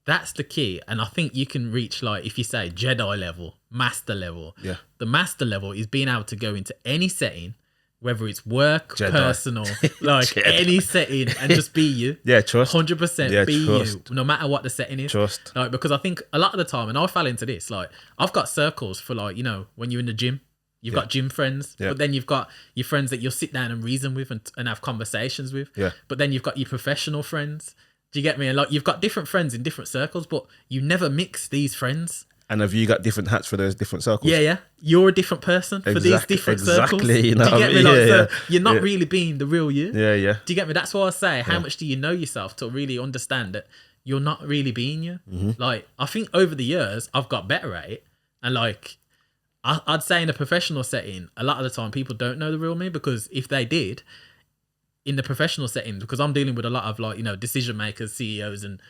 S1: That's the key. And I think you can reach, like, if you say Jedi level, master level.
S2: Yeah.
S1: The master level is being able to go into any setting, whether it's work,
S2: Jedi.
S1: personal, like any setting, and just be you.
S2: Yeah, trust.
S1: 100% be
S2: trust.
S1: you, no matter what the setting is.
S2: Trust.
S1: Like, because I think a lot of the time, and I fell into this, like, I've got circles for, like, you know, when you're in the gym, you've got gym friends, but then you've got your friends that you'll sit down and reason with and have conversations with.
S2: Yeah.
S1: But then you've got your professional friends. Do you get me? And, like, you've got different friends in different circles, but you never mix these friends.
S2: And have you got different hats for those different circles?
S1: Yeah. You're a different person for these different circles.
S2: You know,
S1: do you get me? Like,
S2: so
S1: you're not really being the real you.
S2: Yeah.
S1: Do you get me? That's why I say, how much do you know yourself to really understand that you're not really being you?
S2: Mm-hmm.
S1: Like, I think over the years, I've got better at it. And, like, I'd say in a professional setting, a lot of the time people don't know the real me, because if they did, in the professional setting, because I'm dealing with a lot of, like, you know, decision makers, CEOs and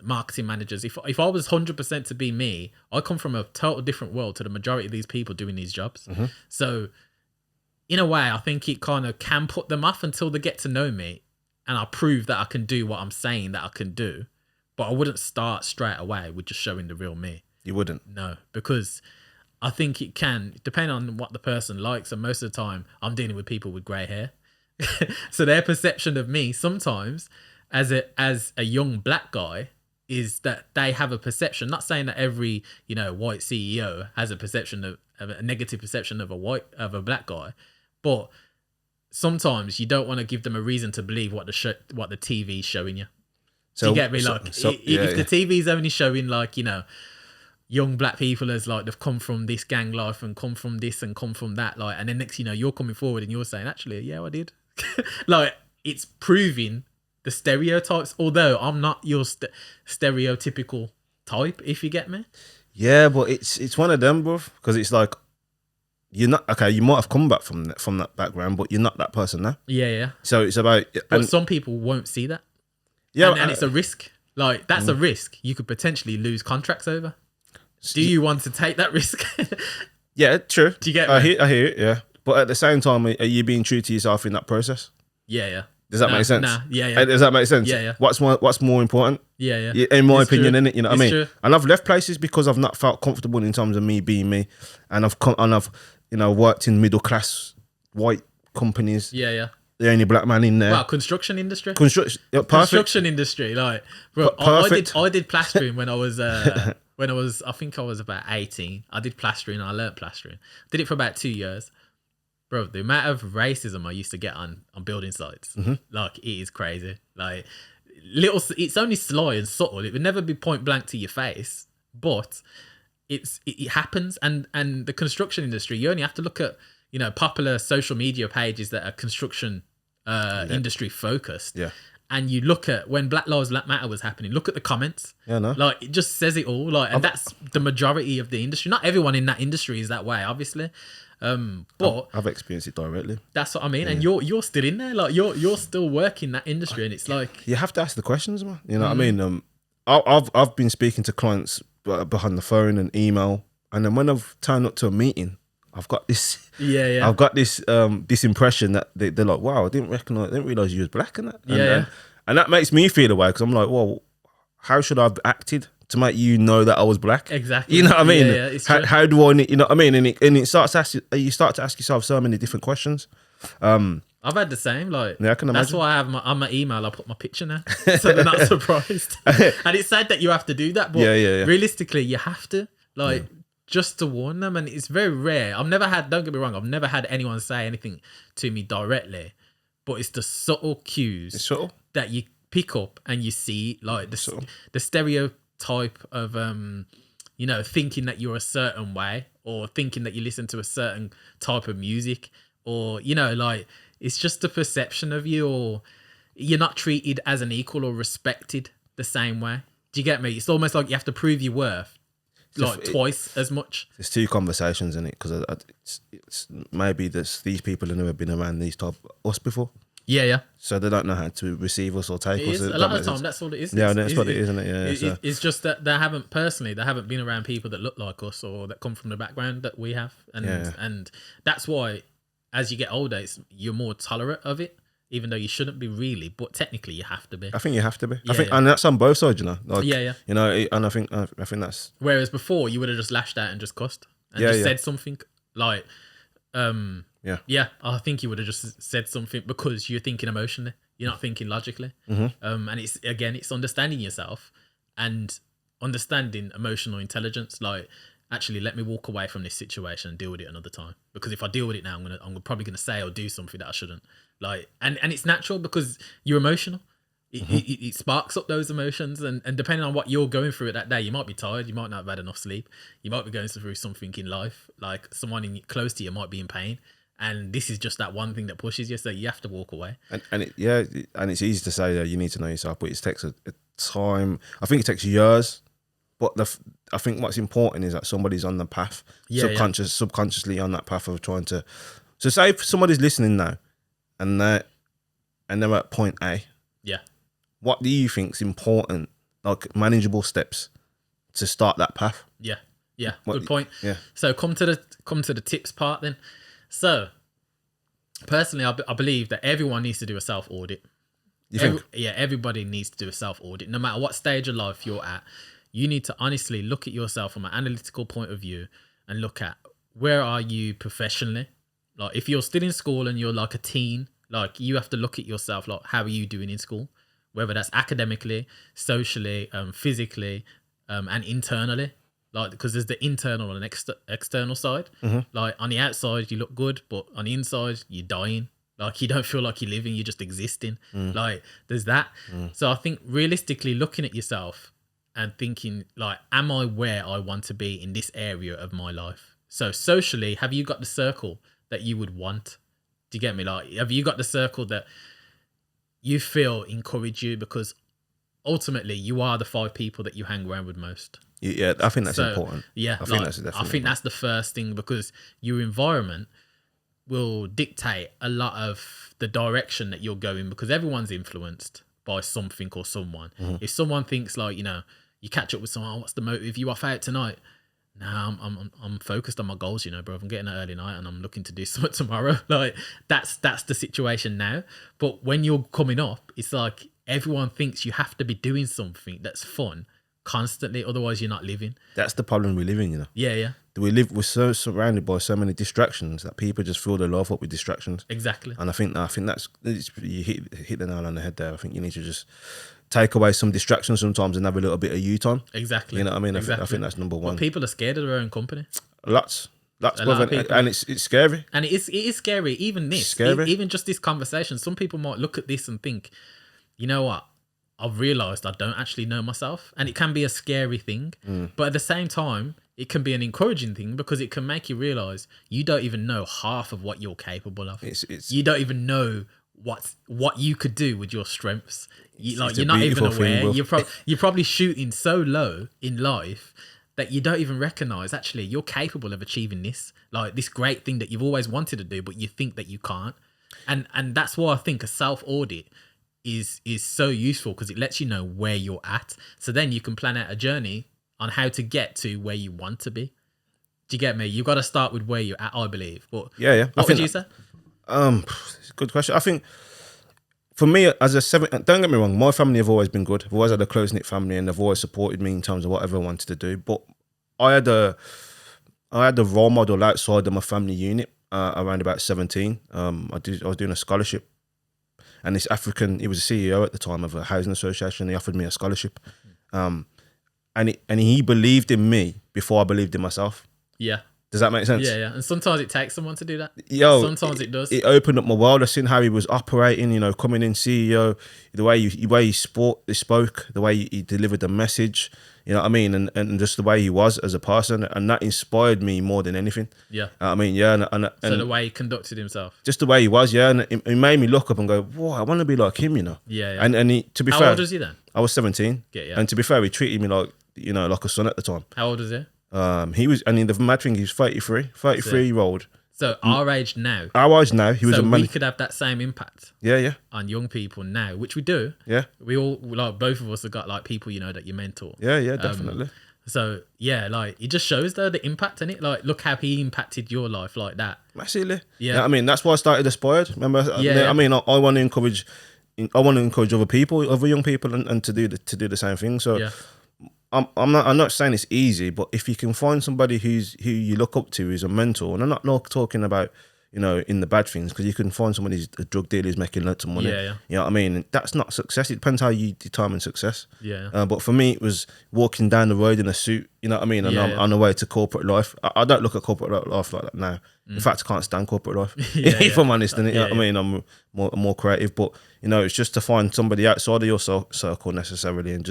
S1: marketing managers. If I was 100% to be me, I come from a total different world to the majority of these people doing these jobs.
S2: Mm-hmm.
S1: So in a way, I think it kind of can put them off until they get to know me and I prove that I can do what I'm saying that I can do. But I wouldn't start straight away with just showing the real me.
S2: You wouldn't?
S1: No, because I think it can depend on what the person likes. And most of the time I'm dealing with people with grey hair. So their perception of me sometimes as a young black guy is that they have a perception, not saying that every, you know, white CEO has a perception of a negative perception of a black guy, but sometimes you don't want to give them a reason to believe what the TV's showing you. So, do you get me? Like, if the TV's only showing, like, you know, young black people as, like, they've come from this gang life and come from this and come from that, like, and then next, you know, you're coming forward and you're saying, actually, yeah, I did. Like, it's proving the stereotypes, although I'm not your stereotypical type, if you get me. Yeah,
S2: but it's one of them, bro, because it's like, you're not, okay, you might have come back from that background, but you're not that person now.
S1: Yeah.
S2: So it's about...
S1: But some people won't see that. Yeah. And it's a risk. Like, that's a risk. You could potentially lose contracts over. Do you want to take that risk?
S2: Yeah, true.
S1: Do you get me?
S2: I hear it, yeah. But at the same time, are you being true to yourself in that process?
S1: Yeah.
S2: Does that make sense?
S1: Nah, yeah.
S2: Does that make sense?
S1: Yeah.
S2: What's more important?
S1: Yeah.
S2: In my opinion, innit? You know what I mean?
S1: True.
S2: And I've left places because I've not felt comfortable in terms of me being me, and I've you know, worked in middle class white companies.
S1: Yeah.
S2: The only black man in there.
S1: Wow, construction industry.
S2: Construction
S1: industry, like, bro. I did plastering when I was I think I was about 18. I did plastering. I learned plastering. Did it for about 2 years. Bro, the amount of racism I used to get on building sites, like, it is crazy. Like, it's only sly and subtle. It would never be point blank to your face, but it happens. And the construction industry, you only have to look at, you know, popular social media pages that are construction industry focused.
S2: Yeah.
S1: And you look at when Black Lives Matter was happening, look at the comments.
S2: Yeah, no.
S1: Like, it just says it all. Like, and that's the majority of the industry. Not everyone in that industry is that way, obviously. But
S2: I've experienced it directly.
S1: That's what I mean. Yeah. And you're still in there. Like, you're still working that industry, and it's like,
S2: you have to ask the questions, man. You know what I mean? I've been speaking to clients behind the phone and email, and then when I've turned up to a meeting, I've got this.
S1: Yeah.
S2: I've got this this impression that they're like, wow, I didn't realize you was black and that. And that makes me feel away, because I'm like, well, how should I have acted to make you know that I was black?
S1: Exactly.
S2: You know what I mean?
S1: Yeah, it's true.
S2: How do I? You know what I mean? And it starts you start to ask yourself so many different questions.
S1: I've had the same. Like,
S2: yeah, I can imagine.
S1: That's why I have on my email, I put my picture now, so they're not surprised. And it's sad that you have to do that, but realistically, you have to, like, just to warn them. And it's very rare. Don't get me wrong, I've never had anyone say anything to me directly, but it's the subtle cues that you pick up and you see, like, the stereotype of you know, thinking that you're a certain way, or thinking that you listen to a certain type of music, or, you know, like, it's just a perception of you, or you're not treated as an equal or respected the same way. Do you get me? It's almost like you have to prove your worth, like, twice as much.
S2: There's two conversations in it, because it's maybe these people have never been around these type us before.
S1: Yeah.
S2: So they don't know how to receive us or take
S1: It
S2: us.
S1: is. A lot of the time, that's all it is.
S2: Yeah, that's what it is, isn't it? Yeah.
S1: It's just that they haven't been around people that look like us or that come from the background that we have, and that's why, as you get older, you're more tolerant of it, even though you shouldn't be really, but technically you have to be.
S2: I think you have to be. And that's on both sides, you know. Like,
S1: yeah.
S2: You know, and I think that's.
S1: Whereas before, you would have just lashed out and just cussed and said something like, I think you would have just said something because you're thinking emotionally. You're not thinking logically.
S2: Mm-hmm.
S1: And it's understanding yourself and understanding emotional intelligence. Like, actually, let me walk away from this situation and deal with it another time. Because if I deal with it now, I'm probably gonna say or do something that I shouldn't. Like, and it's natural because you're emotional. It sparks up those emotions, and depending on what you're going through at that day, you might be tired, you might not have had enough sleep, you might be going through something in life, like someone close to you might be in pain, and this is just that one thing that pushes you, so you have to walk away. And
S2: it's easy to say that you need to know yourself, but it takes a time. I think it takes years, but I think what's important is that somebody's on the path, subconsciously on that path of trying to. So say if somebody's listening now, and they're at point A.
S1: Yeah.
S2: What do you think is important, like manageable steps to start that path?
S1: Yeah. Good point.
S2: Yeah.
S1: So come to the tips part then. So personally, I believe that everyone needs to do a self audit.
S2: You think?
S1: Everybody needs to do a self audit. No matter what stage of life you're at, you need to honestly look at yourself from an analytical point of view and look at where are you professionally. Like if you're still in school and you're like a teen, like you have to look at yourself, like how are you doing in school? Whether that's academically, socially, physically, and internally. Like, because there's the internal and external side.
S2: Mm-hmm.
S1: Like on the outside, you look good, but on the inside, you're dying. Like you don't feel like you're living, you're just existing. Like there's that. So I think realistically looking at yourself and thinking like, am I where I want to be in this area of my life? So socially, have you got the circle that you would want? Do you get me? Like, have you got the circle that you feel encourage you? Because ultimately, you are the 5 people that you hang around with most.
S2: Yeah, I think that's important.
S1: Yeah,
S2: I think that's definitely.
S1: I think that's the first thing, because your environment will dictate a lot of the direction that you're going, because everyone's influenced by something or someone. If someone thinks like, you know, you catch up with someone, what's the motive? You off out tonight? No, I'm focused on my goals, you know, bro. I'm getting an early night and I'm looking to do something tomorrow. Like that's the situation now. But when you're coming up, it's like everyone thinks you have to be doing something that's fun constantly, otherwise you're not living. That's
S2: the problem we live in, you know.
S1: Yeah.
S2: We're so surrounded by so many distractions that people just fill their life up with distractions.
S1: Exactly.
S2: And I think that's you hit the nail on the head there. I think you need to just take away some distractions sometimes and have a little bit of you time.
S1: Exactly.
S2: You know what I mean?
S1: Exactly.
S2: I think that's number one.
S1: But people are scared of their own company.
S2: Lots of people. And it's scary.
S1: And it is scary. Even this, even just this conversation. Some people might look at this and think, you know what? I've realised I don't actually know myself, and it can be a scary thing. But at the same time, it can be an encouraging thing, because it can make you realise you don't even know half of what you're capable of. You don't even know what you could do with your strengths. You're not even aware. You're probably shooting so low in life that you don't even recognise actually you're capable of achieving this, like this great thing that you've always wanted to do, but you think that you can't. And that's why I think a self-audit is so useful, because it lets you know where you're at. So then you can plan out a journey on how to get to where you want to be. Do you get me? You've got to start with where you're at, I believe. But
S2: yeah.
S1: What would you say?
S2: Good question. I think for me, as don't get me wrong, my family have always been good. I've always had a close-knit family and they've always supported me in terms of whatever I wanted to do. But I had a role model outside of my family unit around about 17. I was doing a scholarship. And this African, he was a CEO at the time of a housing association. He offered me a scholarship, and he believed in me before I believed in myself.
S1: Yeah.
S2: Does that make sense?
S1: Yeah. And sometimes it takes someone to do that. Sometimes it does.
S2: It opened up my world. I seen how he was operating. You know, coming in CEO, the way he spoke, the way he delivered the message. You know what I mean? And just the way he was as a person, and that inspired me more than anything.
S1: Yeah.
S2: I mean, yeah. And
S1: so the way he conducted himself.
S2: Just the way he was, yeah. And it made me look up and go, whoa, I want to be like him, you know?
S1: Yeah.
S2: And he, to be fair.
S1: How old was he then?
S2: I was 17.
S1: Yeah.
S2: And to be fair, he treated me like, you know, like a son at the time.
S1: How old was he?
S2: The mad thing, he was 33-year-old.
S1: So our age now.
S2: Our age now, he was
S1: so
S2: a man.
S1: we could have that same impact.
S2: Yeah.
S1: On young people now, which we do.
S2: Yeah.
S1: We all, like, both of us have got like people, you know, that you mentor.
S2: Yeah, definitely.
S1: So yeah, like it just shows though the impact in it. Like, look how he impacted your life like that.
S2: Massively.
S1: Yeah.
S2: I mean, that's why I started Aspired. Remember?
S1: Yeah.
S2: I mean, I want to encourage. Other people, other young people, and to do the same thing. So.
S1: Yeah.
S2: I'm not saying it's easy, but if you can find somebody who you look up to, who's a mentor, and I'm not talking about, you know, in the bad things, because you can find somebody who's a drug dealer who's making lots of money.
S1: Yeah.
S2: You know what I mean? That's not success. It depends how you determine success.
S1: Yeah.
S2: But for me, it was walking down the road in a suit. You know what I mean? And I'm on the way to corporate life. I don't look at corporate life like that now. In fact, I can't stand corporate life. If I'm honest, and you know what I mean? I'm more creative, but you know, it's just to find somebody outside of your circle necessarily, and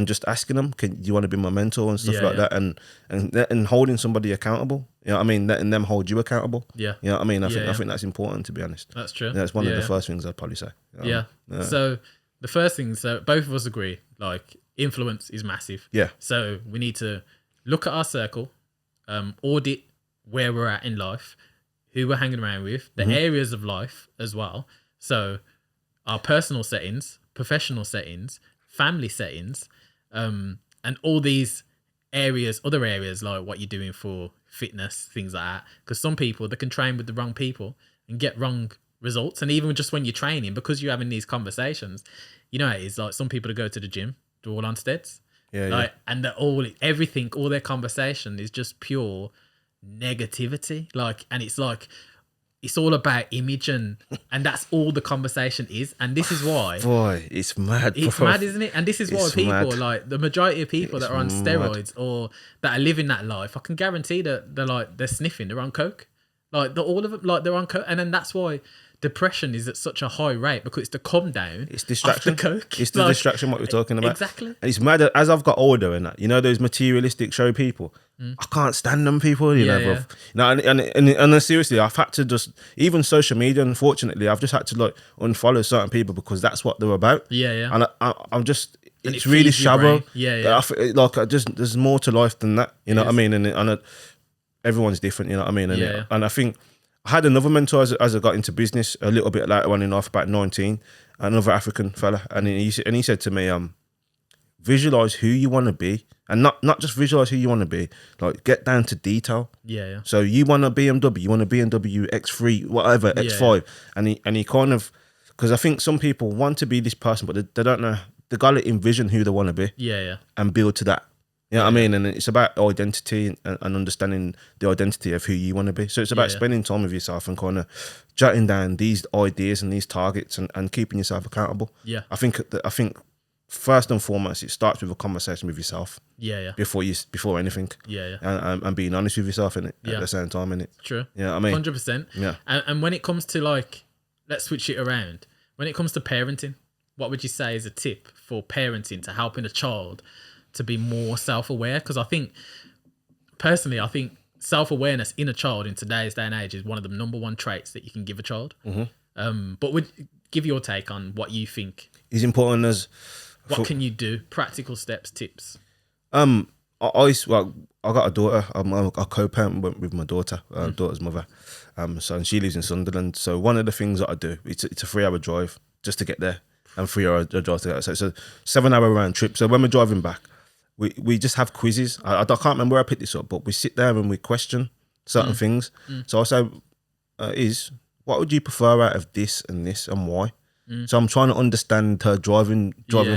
S2: just asking them, do you want to be my mentor and stuff like that, and holding somebody accountable. You know what I mean? Letting them hold you accountable. Yeah. You know what I mean? I think that's important, to be honest.
S1: That's true.
S2: That's one of the first things I'd probably say.
S1: Yeah. So the first thing, so both of us agree, like, influence is massive.
S2: Yeah.
S1: So we need to look at our circle, audit where we're at in life, who we're hanging around with, the areas of life as well. So our personal settings, professional settings, family settings, and all these areas, other areas, like what you're doing for fitness, things like that. Because some people, they can train with the wrong people and get wrong results. And even just when you're training, because you're having these conversations, you know, it's like some people that go to the gym, they're all on steads. And they're all their conversation is just pure negativity. Like, and it's like, it's all about image, and that's all the conversation is. And this is why,
S2: boy, it's mad.
S1: It's mad, isn't it? And this is why people, like the majority of people that are on steroids or that are living that life, I can guarantee that they're sniffing, they're on coke. Like all of them, like they're on coke, and then that's why depression is at such a high rate, because it's the come down.
S2: It's distraction.
S1: Of the coke.
S2: It's the distraction. What we're talking about.
S1: Exactly.
S2: And it's mad as I've got older, and that, you know, those materialistic show people. I can't stand them people. You know, bro. You know, and seriously, I've had to just, even social media. Unfortunately, I've just had to like unfollow certain people because that's what they're about. And I'm just. It's really shallow. There's more to life than that. You know what I mean? And everyone's different. You know what I mean? And I think I had another mentor as I got into business a little bit later on in life, about 19, another African fella, and he said to me, visualize who you want to be, and not just visualize who you want to be, like get down to detail. So you want a BMW, you want a BMW X3, whatever, X5, and he kind of, because I think some people want to be this person, but they don't know. They gotta envision who they want to be. And build to that. You know what I mean? And it's about identity and understanding the identity of who you want to be. So it's about spending time with yourself and kind of jotting down these ideas and these targets and keeping yourself accountable. I think first and foremost, it starts with a conversation with yourself. Before anything. And being honest with yourself in it at the same time, in it.
S1: True.
S2: Yeah, you know what I mean?
S1: 100%.
S2: Yeah.
S1: And when it comes to, like, let's switch it around. When it comes to parenting, what would you say is a tip for parenting to helping a child to be more self-aware? Because I think self-awareness in a child in today's day and age is one of the number one traits that you can give a child. But give your take on what you think
S2: is important as
S1: what can you do? Practical steps, tips.
S2: I got a daughter. I'm a co-parent with my daughter, daughter's mother. So and she lives in Sunderland. So one of the things that I do, it's a 3-hour drive just to get there, and 3-hour drive to get there. So it's a 7-hour round trip. So when we're driving back, we just have quizzes. I can't remember where I picked this up, but we sit there and we question certain things. So I say, what would you prefer out of this and this, and why? So I'm trying to understand her driving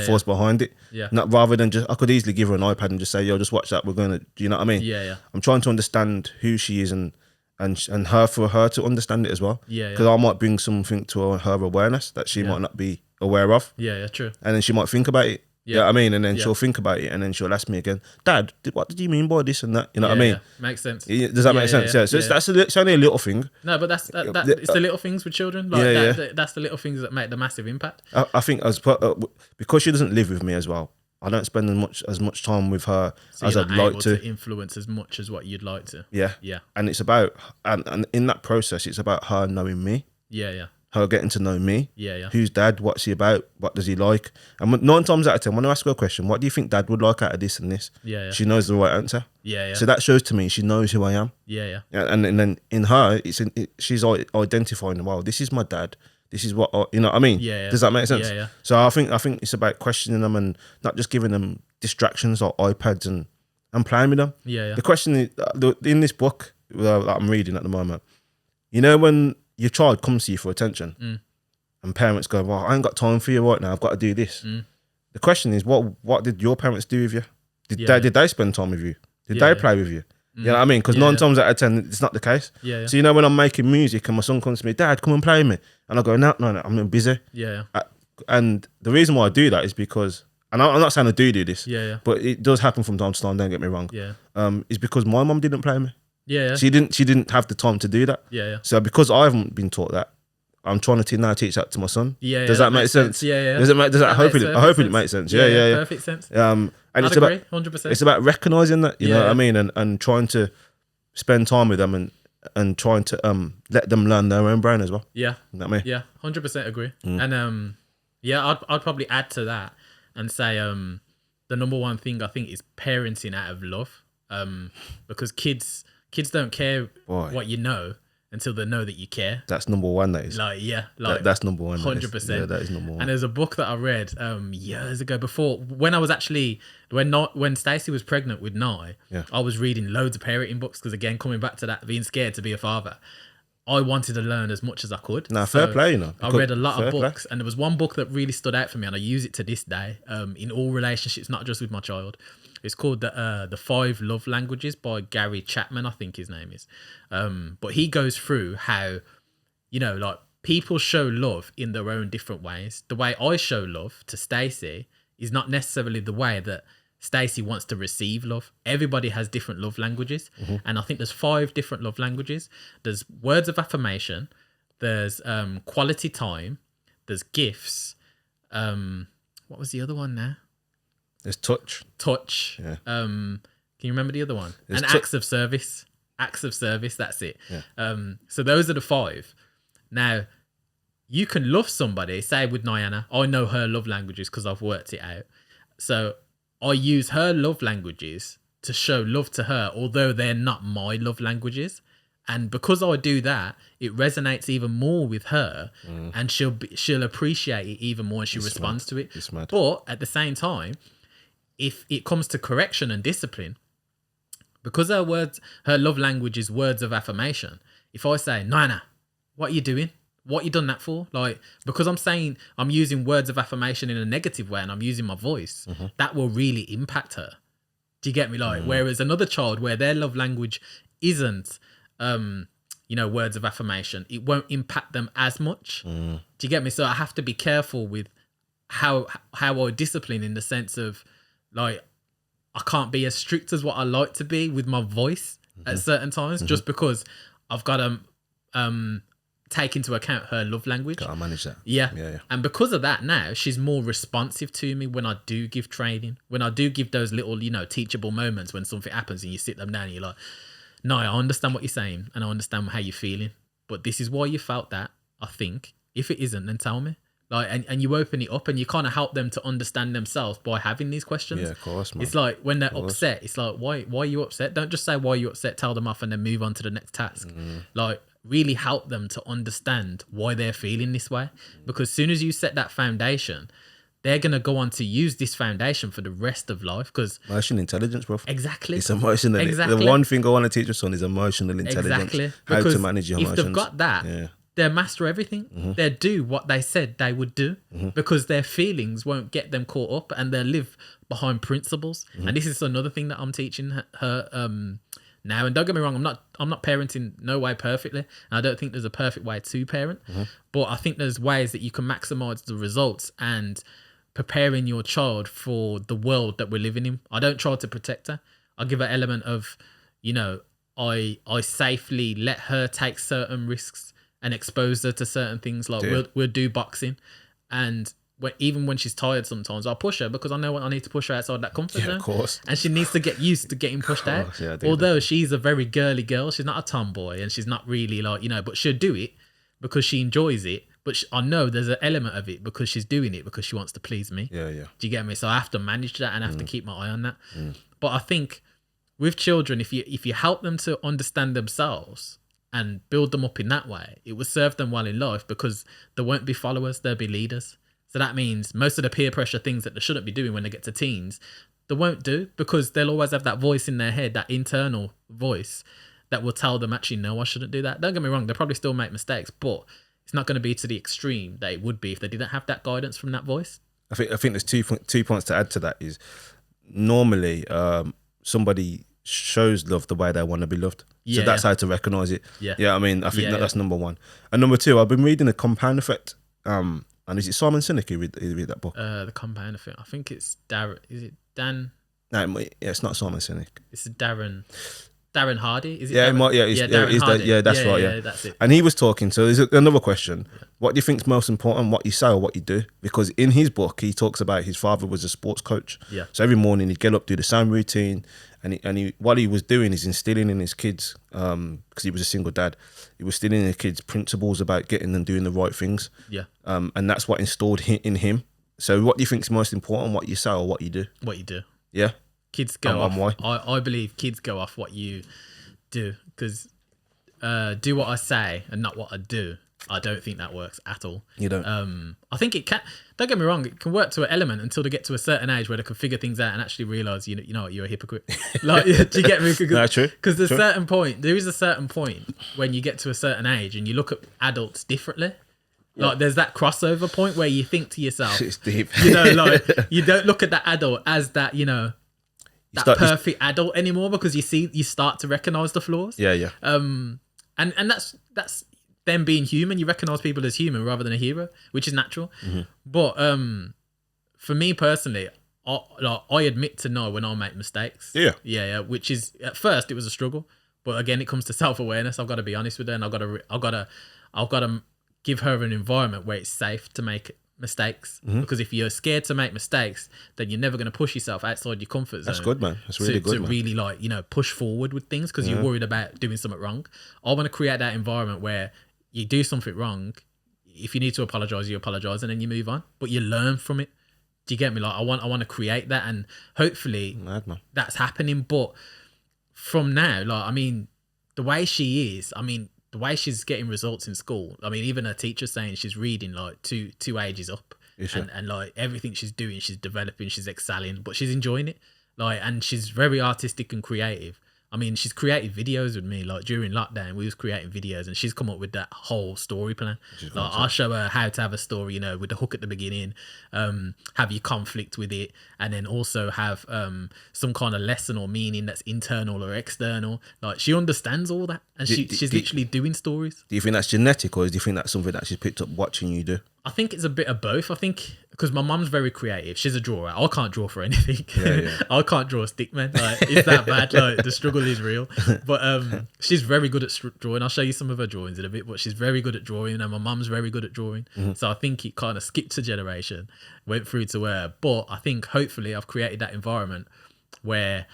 S2: force behind it. Not rather than just, I could easily give her an iPad and just say, yo, just watch that. We're going to, do you know what I mean? I'm trying to understand who she is and her, for her to understand it as well. Because I might bring something to her awareness that she might not be aware of.
S1: True.
S2: And then she might think about it. You know what I mean? And then she'll think about it, and then she'll ask me again, Dad, what did you mean by this and that? You know what I mean?
S1: Makes sense.
S2: Does that make sense? So it's only a little thing.
S1: No, but it's the little things with children. Like that's the little things that make the massive impact.
S2: I think because she doesn't live with me as well, I don't spend as much time with her as I'd like to
S1: influence as much as what you'd like to.
S2: Yeah. And it's about, and in that process, it's about her knowing me. her getting to know me.
S1: Yeah.
S2: Who's dad? What's he about? What does he like? And 9 times out of 10, when I ask her a question, what do you think dad would like out of this and this?
S1: Yeah.
S2: She knows the right answer.
S1: Yeah.
S2: So that shows to me she knows who I am.
S1: Yeah.
S2: And then in her, she's identifying, well, this is my dad. This is what you know what I mean.
S1: Yeah.
S2: Does that make sense?
S1: Yeah.
S2: So I think it's about questioning them and not just giving them distractions or iPads and playing with them.
S1: Yeah.
S2: The question is, in this book that I'm reading at the moment, you know, when your child comes to you for attention, and parents go, "Well, I ain't got time for you right now. I've got to do this." The question is, what did your parents do with you? Did they spend time with you? Did they play with you? You know what I mean? Because 9 times out of 10, it's not the case.
S1: Yeah.
S2: So, you know, when I'm making music and my son comes to me, "Dad, come and play with me." And I go, no, I'm busy.
S1: Yeah.
S2: And the reason why I do that is because, and I'm not saying I do this, but it does happen from time to time, don't get me wrong.
S1: Yeah.
S2: It's because my mum didn't play with me.
S1: Yeah.
S2: She didn't have the time to do that.
S1: Yeah.
S2: So because I haven't been taught that, I'm trying to now teach that to my son.
S1: Yeah.
S2: Does that make sense?
S1: Yeah.
S2: Does that hopefully it makes sense. Yeah.
S1: Perfect sense.
S2: And
S1: I'd
S2: it's
S1: agree,
S2: about
S1: 100%.
S2: It's about recognizing that, you know what I mean, and trying to spend time with them and trying to let them learn their own brain as well.
S1: Yeah.
S2: You know what I mean?
S1: Yeah, 100% agree. And I'd probably add to that and say the number one thing I think is parenting out of love. Because kids don't care what you know until they know that you care.
S2: That's number one, that is. That's number one.
S1: 100%.
S2: Yeah, that is number one.
S1: And there's a book that I read years ago before when Stacey was pregnant with Nye. I was reading loads of parenting books because, again, coming back to that, being scared to be a father, I wanted to learn as much as I could.
S2: Fair play, you know.
S1: I read a lot of books, and there was one book that really stood out for me, and I use it to this day in all relationships, not just with my child. It's called the 5 Love Languages by Gary Chapman, I think his name is. But he goes through how, you know, like, people show love in their own different ways. The way I show love to Stacey is not necessarily the way that Stacey wants to receive love. Everybody has different love languages. And I think there's 5 different love languages. There's words of affirmation. There's quality time. There's gifts. What was the other one now?
S2: There's touch.
S1: Yeah. Can you remember the other one? And acts of service. Acts of service, that's it. Yeah. So those are the 5. Now, you can love somebody, say with Nyana, I know her love languages because I've worked it out. So I use her love languages to show love to her, although they're not my love languages. And because I do that, it resonates even more with her, and she'll appreciate it even more, and she responds to it. But at the same time, if it comes to correction and discipline, because her love language is words of affirmation. If I say, "Nana, what are you doing? What you done that for?" Like, because I'm using words of affirmation in a negative way and I'm using my voice, that will really impact her. Do you get me? Like, whereas another child where their love language isn't, words of affirmation, it won't impact them as much. Do you get me? So I have to be careful with how I discipline, in the sense of, like, I can't be as strict as what I like to be with my voice at certain times, just because I've got to take into account her love language.
S2: Gotta manage that.
S1: Yeah. And because of that, now she's more responsive to me when I do give training, when I do give those little, teachable moments when something happens and you sit them down and you're like, "No, I understand what you're saying and I understand how you're feeling, but this is why you felt that, I think. If it isn't, then tell me." Like, and you open it up and you kind of help them to understand themselves by having these questions.
S2: Yeah, of course, man.
S1: It's like when they're upset, it's like, why are you upset? Don't just say why you're upset, tell them off and then move on to the next task. Like, really help them to understand why they're feeling this way. Because as soon as you set that foundation, they're going to go on to use this foundation for the rest of life. Because
S2: emotional intelligence, bro.
S1: Exactly.
S2: It's emotional.
S1: Exactly.
S2: The one thing I want to teach your son is emotional intelligence.
S1: Exactly.
S2: How
S1: because
S2: to manage your emotions.
S1: If they've got that, they'll master everything. They'll do what they said they would do, because their feelings won't get them caught up, and they'll live behind principles. And this is another thing that I'm teaching her now. And don't get me wrong, I'm not parenting no way perfectly. And I don't think there's a perfect way to parent, but I think there's ways that you can maximize the results and preparing your child for the world that we're living in. I don't try to protect her. I give her an element of, I safely let her take certain risks and expose her to certain things. Like, we'll do boxing, and even when she's tired, sometimes I'll push her, because I know what I need to push her outside that comfort zone.
S2: Of course.
S1: And she needs to get used to getting pushed out.
S2: Yeah,
S1: although she's a very girly girl, she's not a tomboy, and she's not really like, but she'll do it because she enjoys it. but I know there's an element of it because she's doing it because she wants to please me.
S2: Yeah.
S1: Do you get me? So I have to manage that and I have to keep my eye on that. But I think with children, if you help them to understand themselves and build them up in that way, it will serve them well in life because there won't be followers, there'll be leaders. So that means most of the peer pressure things that they shouldn't be doing when they get to teens, they won't do because they'll always have that voice in their head, that internal voice that will tell them, actually, no, I shouldn't do that. Don't get me wrong, they'll probably still make mistakes, but it's not going to be to the extreme that it would be if they didn't have that guidance from that voice. I
S2: think there's 2 points to add to that is normally somebody shows love the way they want to be loved. So that's how to recognise it. Yeah, I mean, I think that's number one. And number two, I've been reading The Compound Effect. And is it Simon Sinek who read that book?
S1: The Compound Effect. I think it's Darren. Is it Dan?
S2: No, it's not Simon Sinek.
S1: It's Darren Hardy. Is it?
S2: Yeah,
S1: Darren Hardy.
S2: That's right. Yeah,
S1: that's it.
S2: And he was talking. So there's another question. Yeah. What do you think's most important? What you say or what you do? Because in his book, he talks about his father was a sports coach.
S1: Yeah.
S2: So every morning he'd get up, do the same routine, and he what he was doing is instilling in his kids, because he was a single dad, he was instilling in his kids principles about getting them doing the right things.
S1: Yeah.
S2: And that's what installed in him. So what do you think's most important? What you say or what you do?
S1: What you do.
S2: Yeah.
S1: Kids go off. Why? I believe kids go off what you do because do what I say and not what I do. I don't think that works at all.
S2: You don't?
S1: I think it can. Don't get me wrong. It can work to an element until they get to a certain age where they can figure things out and actually realize, you know what, you're a hypocrite. Like, do you get me?
S2: No, true.
S1: Because there is a certain point when you get to a certain age and you look at adults differently. Like there's that crossover point where you think to yourself,
S2: it's deep.
S1: Like you don't look at that adult as that, that perfect adult anymore because you start to recognize the flaws.
S2: Yeah.
S1: And that's them being human. You recognize people as human rather than a hero, which is natural. Mm-hmm. But for me personally, I admit to know when I make mistakes. Yeah. Which is at first it was a struggle, but again it comes to self-awareness. I've got to be honest with her, and I've got to give her an environment where it's safe to make mistakes. Mm-hmm. Because if you're scared to make mistakes, then you're never going to push yourself outside your comfort zone.
S2: That's good, man. That's really good, man.
S1: Really push forward with things because you're worried about doing something wrong. I want to create that environment where you do something wrong. If you need to apologize, you apologize and then you move on, but you learn from it. Do you get me? Like I want to create that, and hopefully that's happening. But from now, the way she is, the way she's getting results in school, even her teacher saying she's reading like two ages up, and like everything she's doing, she's developing, she's excelling, but she's enjoying it. And she's very artistic and creative. She's created videos with me. Like during lockdown, we was creating videos, and she's come up with that whole story plan. Like I'll show her how to have a story, with the hook at the beginning, have your conflict with it, and then also have some kind of lesson or meaning that's internal or external. Like she understands all that, and she's literally doing stories.
S2: Do you think that's genetic, or do you think that's something that she's picked up watching you do?
S1: I think it's a bit of both. I think because my mum's very creative. She's a drawer. I can't draw for anything. Yeah. I can't draw a stick, man. Like, it's that bad. Like, the struggle is real. But she's very good at drawing. I'll show you some of her drawings in a bit, but she's very good at drawing, and my mum's very good at drawing. Mm-hmm. So I think it kind of skipped a generation, went through to her. But I think hopefully I've created that environment where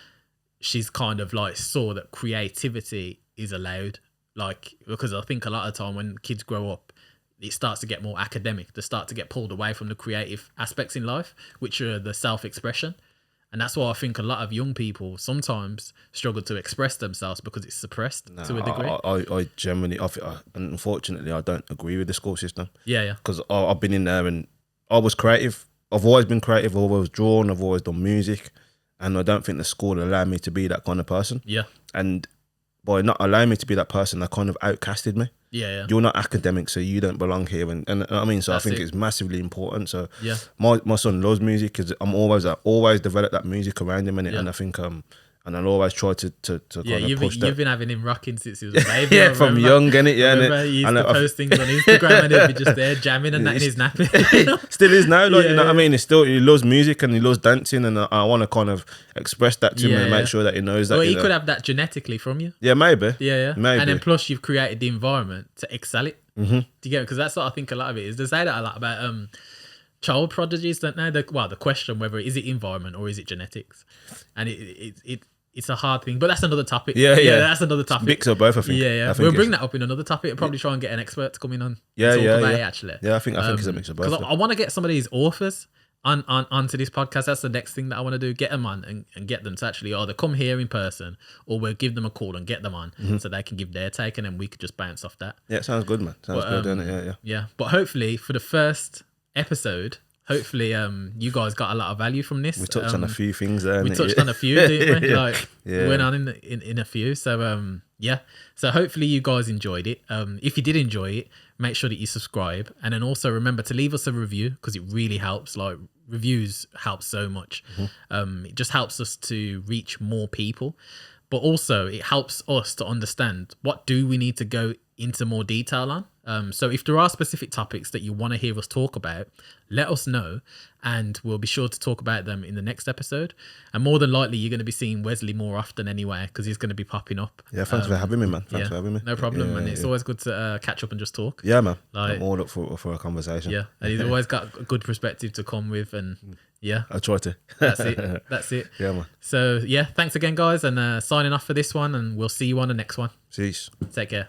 S1: she's kind of like saw that creativity is allowed. Like, because I think a lot of the time when kids grow up, it starts to get more academic. They start to get pulled away from the creative aspects in life, which are the self-expression. And that's why I think a lot of young people sometimes struggle to express themselves because it's suppressed to a degree.
S2: I generally, unfortunately, I don't agree with the school system.
S1: Yeah.
S2: Because I've been in there and I was creative. I've always been creative. I've always drawn. I've always done music. And I don't think the school allowed me to be that kind of person.
S1: Yeah.
S2: And by not allowing me to be that person, they kind of outcasted me.
S1: Yeah.
S2: You're not academic, so you don't belong here, and so I think it's massively important. So my son loves music because I'm always developed that music around him, and I think and I'll always try to kind of push that.
S1: You've been having him rocking since he was a baby.
S2: Yeah, from young, innit? Yeah,
S1: remember he used to post things on Instagram and he'd be just there jamming and that in his nappy.
S2: Still is now, like, you know what I mean? He loves music and he loves dancing, and I want to kind of express that to him and make sure that he knows that.
S1: Well, he could have that genetically from you.
S2: Yeah, maybe.
S1: Yeah.
S2: Maybe.
S1: And then plus you've created the environment to excel it.
S2: Mm-hmm.
S1: Do you get it? Because that's what I think a lot of it is. They say that a lot about child prodigies, don't they? The question whether is it environment or is it genetics, and it's a hard thing, but that's another topic.
S2: Yeah.
S1: That's another topic.
S2: Mix of both, I think.
S1: Yeah. We'll bring that up in another topic. We'll probably try and get an expert to come in on and talk about it, actually.
S2: Yeah, I think it's a mix of both.
S1: Because I want to get some of these authors onto this podcast. That's the next thing that I want to do. Get them on and get them to actually either come here in person, or we'll give them a call and get them on so they can give their take, and then we could just bounce off that.
S2: Yeah, it sounds good, man. Sounds good, doesn't it?
S1: Yeah. But hopefully for the first episode, you guys got a lot of value from this.
S2: We touched on a few things there.
S1: We touched on a few, didn't we? Like,
S2: yeah.
S1: We went on in a few. So so hopefully you guys enjoyed it. If you did enjoy it, make sure that you subscribe, and then also remember to leave us a review, because it really helps. Like, reviews help so much. It just helps us to reach more people, but also it helps us to understand what do we need to go into more detail on. So if there are specific topics that you want to hear us talk about, let us know, and we'll be sure to talk about them in the next episode. And more than likely, you're going to be seeing Wesley more often anyway, because he's going to be popping up.
S2: Yeah, thanks for having me, man. Thanks for having me.
S1: No problem, man. It's always good to catch up and just talk.
S2: Yeah, man.
S1: Like,
S2: I'm all up for a conversation.
S1: Yeah, and he's always got a good perspective to come with, and
S2: I try to.
S1: That's it.
S2: Yeah, man.
S1: So thanks again, guys, and signing off for this one, and we'll see you on the next one.
S2: Peace.
S1: Take care.